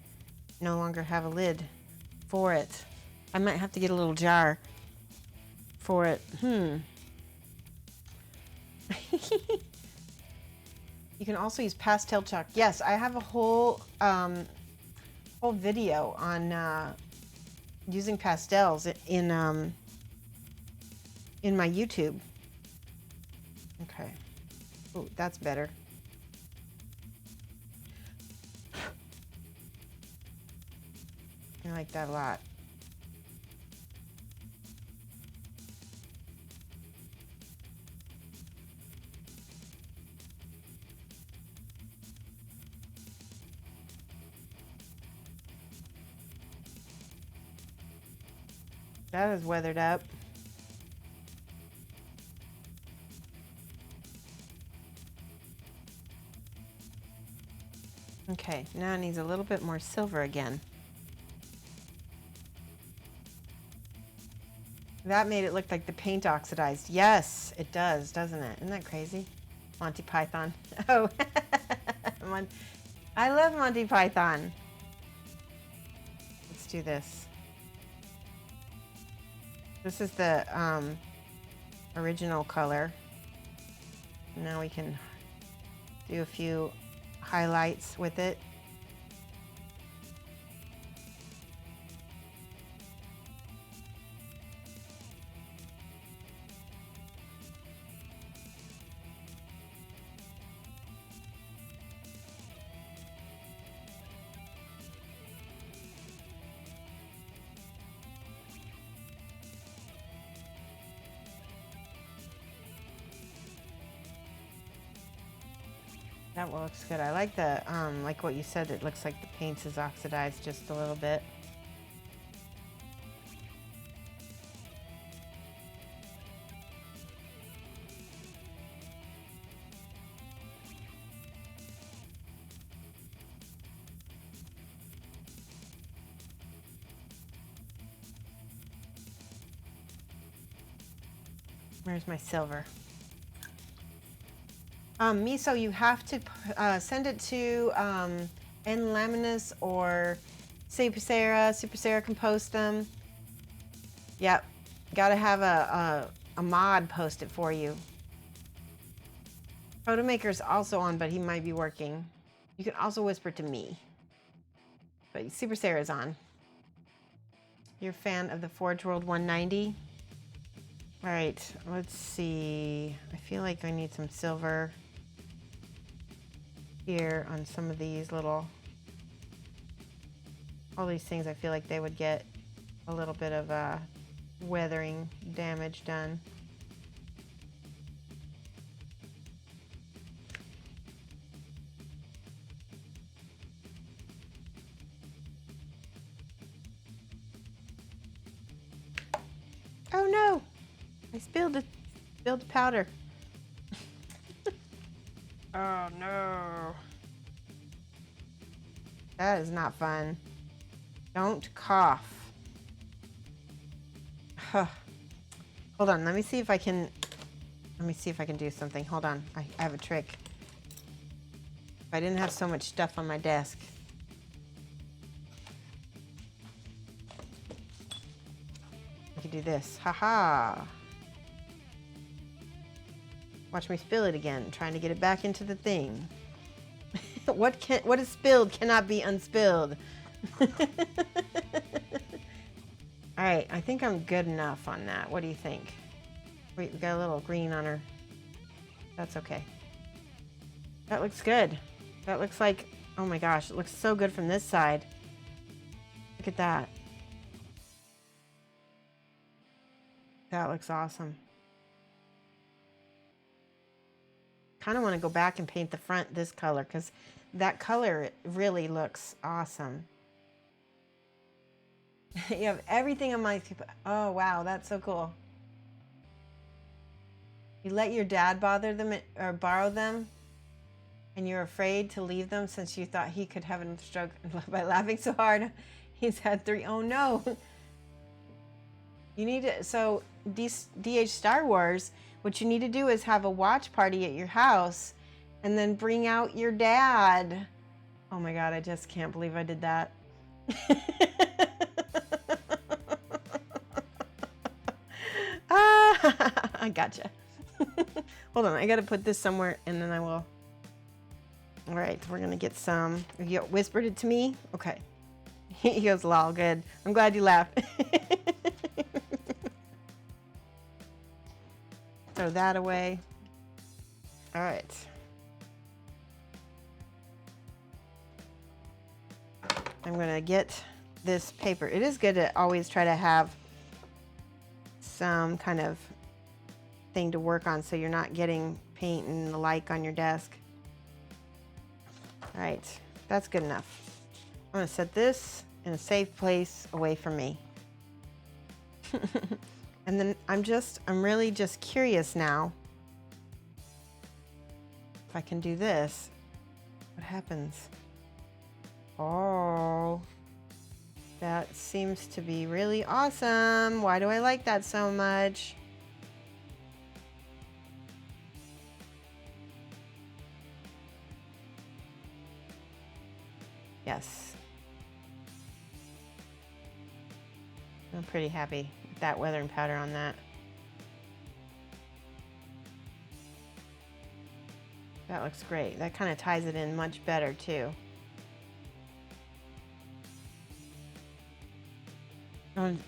no longer have a lid for it. I might have to get a little jar for it. You can also use pastel chalk. Yes, I have a whole video on using pastels in my YouTube. Okay. Oh, that's better. I like that a lot. That is weathered up. Okay, now it needs a little bit more silver again. That made it look like the paint oxidized. Yes, it does, doesn't it? Isn't that crazy? Monty Python. Oh, I love Monty Python. Let's do this. This is the original color. Now we can do a few highlights with it. That looks good. I like the, like what you said, it looks like the paint is oxidized just a little bit. Where's my silver? Miso, you have to send it to N Laminas or Super Sarah can post them. Yep, gotta have a mod post it for you. Photomaker's also on, but he might be working. You can also whisper to me. But Super Sarah's on. You're a fan of the Forge World 190? All right, let's see. I feel like I need some silver here on some of these little, all these things. I feel like they would get a little bit of weathering damage done. Oh no! I spilled the powder. Oh no. That is not fun. Don't cough. Hold on, let me see if I can do something. Hold on, I have a trick. If I didn't have so much stuff on my desk. I could do this. Haha. Watch me spill it again, trying to get it back into the thing. What is spilled cannot be unspilled. All right, I think I'm good enough on that. What do you think? Wait, we got a little green on her. That's okay. That looks good. That looks like, oh my gosh, it looks so good from this side. Look at that. That looks awesome. Kind of want to go back and paint the front this color because that color really looks awesome. You have everything on my, oh wow, that's so cool. You let your dad bother them or borrow them and you're afraid to leave them since you thought he could have a stroke by laughing so hard. He's had 3. Oh no. You need to, so DH Star Wars, What you need to do is have a watch party at your house and then bring out your dad. Oh my God, I just can't believe I did that. I gotcha. Hold on, I gotta put this somewhere and then I will. All right, we're gonna get some. You whispered it to me? Okay. He goes, lol, good. I'm glad you laughed. Throw that away. All right. I'm gonna get this paper. It is good to always try to have some kind of thing to work on so you're not getting paint and the like on your desk. All right, that's good enough. I'm gonna set this in a safe place away from me. And then I'm really just curious now. If I can do this, what happens? Oh, that seems to be really awesome. Why do I like that so much? Yes. I'm pretty happy with that weathering powder on that. That looks great. That kind of ties it in much better too.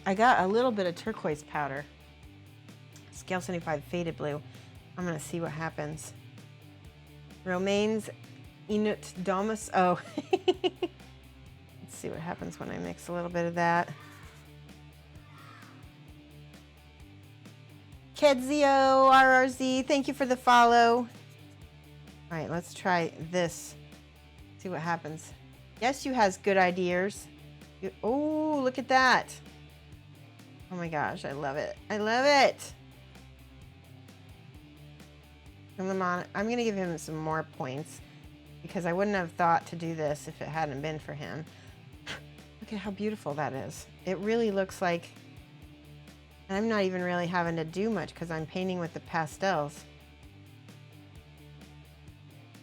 I got a little bit of turquoise powder. Scale 75 faded blue. I'm gonna see what happens. Romaines Inut Domus. Oh. Let's see what happens when I mix a little bit of that. Kedzio RRZ, thank you for the follow. All right, let's try this. See what happens. Yes, you has good ideas. Oh, look at that. Oh my gosh, I love it. I love it. I'm gonna give him some more points because I wouldn't have thought to do this if it hadn't been for him. Look at how beautiful that is. It really looks like, and I'm not even really having to do much because I'm painting with the pastels.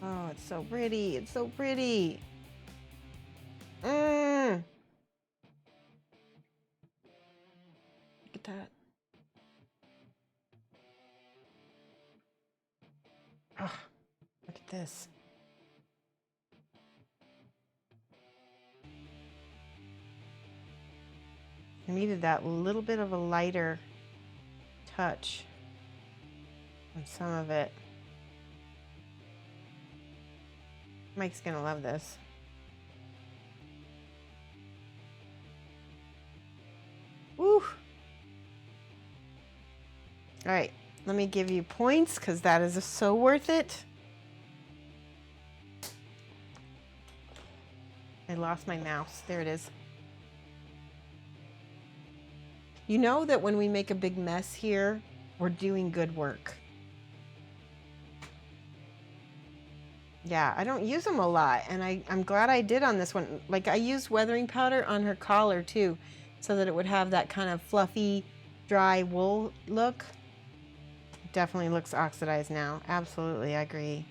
Oh, it's so pretty. It's so pretty. Look at that. Oh, look at this. I needed that little bit of a lighter touch on some of it. Mike's gonna love this. Woo! All right, let me give you points because that is so worth it. I lost my mouse. There it is. You know that when we make a big mess here, we're doing good work. Yeah, I don't use them a lot, and I'm glad I did on this one. Like, I used weathering powder on her collar too, so that it would have that kind of fluffy, dry wool look. It definitely looks oxidized now. Absolutely, I agree.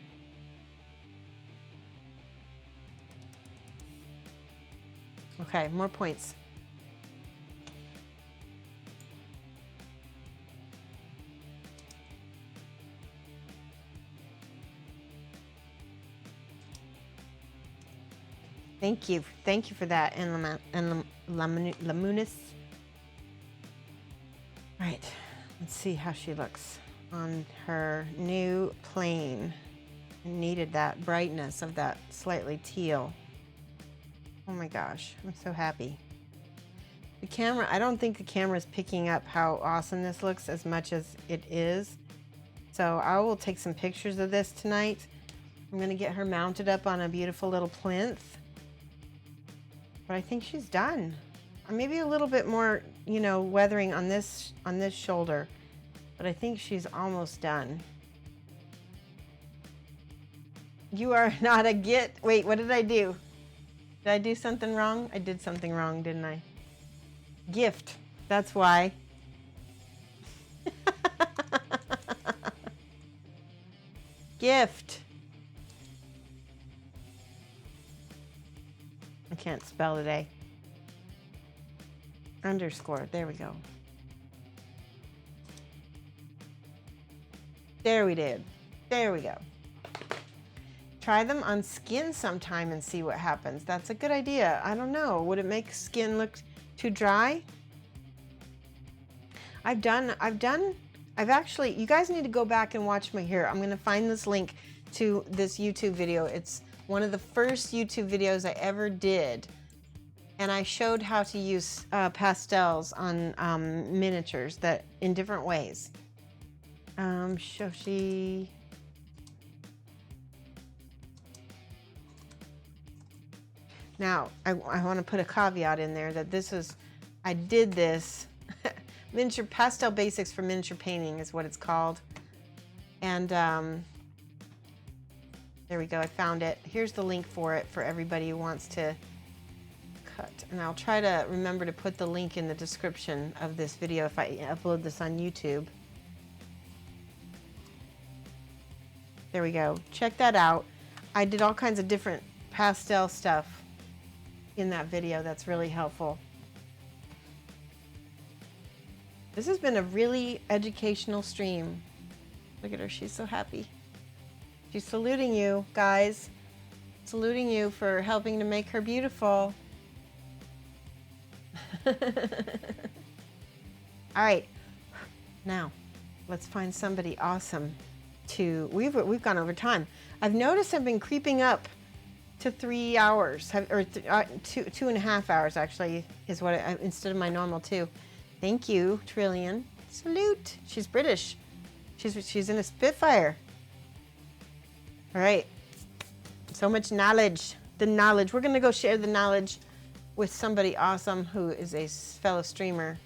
Okay, more points. Thank you. Thank you for that, and Lamunis. Right, let's see how she looks on her new plane. I needed that brightness of that slightly teal. Oh my gosh, I'm so happy. The camera, I don't think the camera is picking up how awesome this looks as much as it is. So I will take some pictures of this tonight. I'm gonna get her mounted up on a beautiful little plinth. But I think she's done. Maybe a little bit more, you know, weathering on this shoulder. But I think she's almost done. You are not a git. Wait, what did I do? Did I do something wrong? I did something wrong, didn't I? Gift. That's why. Gift. I can't spell today. Underscore. There we go. There we did. There we go. Try them on skin sometime and see what happens. That's a good idea. I don't know. Would it make skin look too dry? I've actually, you guys need to go back and watch my hair. I'm going to find this link to this YouTube video. It's one of the first YouTube videos I ever did. And I showed how to use pastels on miniatures that in different ways. Shoshie. Now, I want to put a caveat in there that this is, I did this, miniature pastel basics for miniature painting is what it's called. And there we go, I found it. Here's the link for it for everybody who wants to cut. And I'll try to remember to put the link in the description of this video if I upload this on YouTube. There we go, check that out. I did all kinds of different pastel stuff in that video. That's really helpful. This has been a really educational stream. Look at her, she's so happy. She's saluting you, guys. Saluting you for helping to make her beautiful. All right, now let's find somebody awesome to, we've gone over time. I've noticed I've been creeping up to 3 hours, or 2.5 hours actually is what instead of my normal 2. Thank you, Trillion. Salute. She's British. She's in a Spitfire. All right. So much knowledge. The knowledge. We're gonna go share the knowledge with somebody awesome who is a fellow streamer.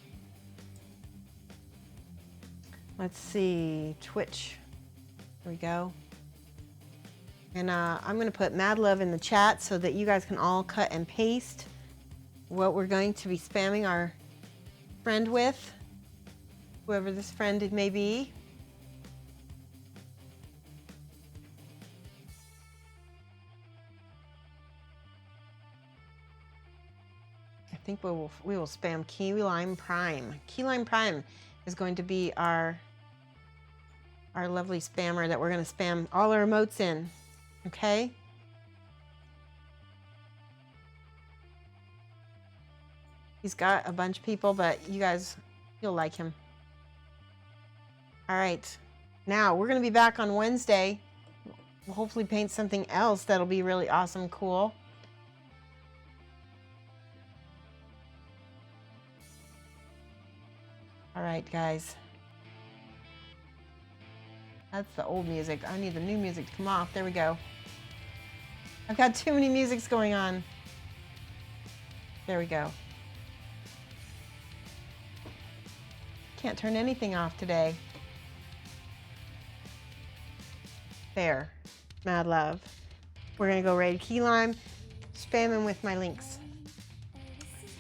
Let's see, Twitch. There we go. And I'm going to put mad love in the chat so that you guys can all cut and paste what we're going to be spamming our friend with, whoever this friend may be. I think we will spam Key Lime Prime. Key Lime Prime is going to be our lovely spammer that we're going to spam all our emotes in. Okay. He's got a bunch of people, but you guys, you'll like him. All right. Now we're going to be back on Wednesday. We'll hopefully paint something else that'll be really awesome, cool. All right, guys. That's the old music. I need the new music to come off. There we go. I've got too many musics going on. There we go. Can't turn anything off today. There. Mad love. We're going to go raid Key Lime. Spam him with my links.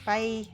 Bye.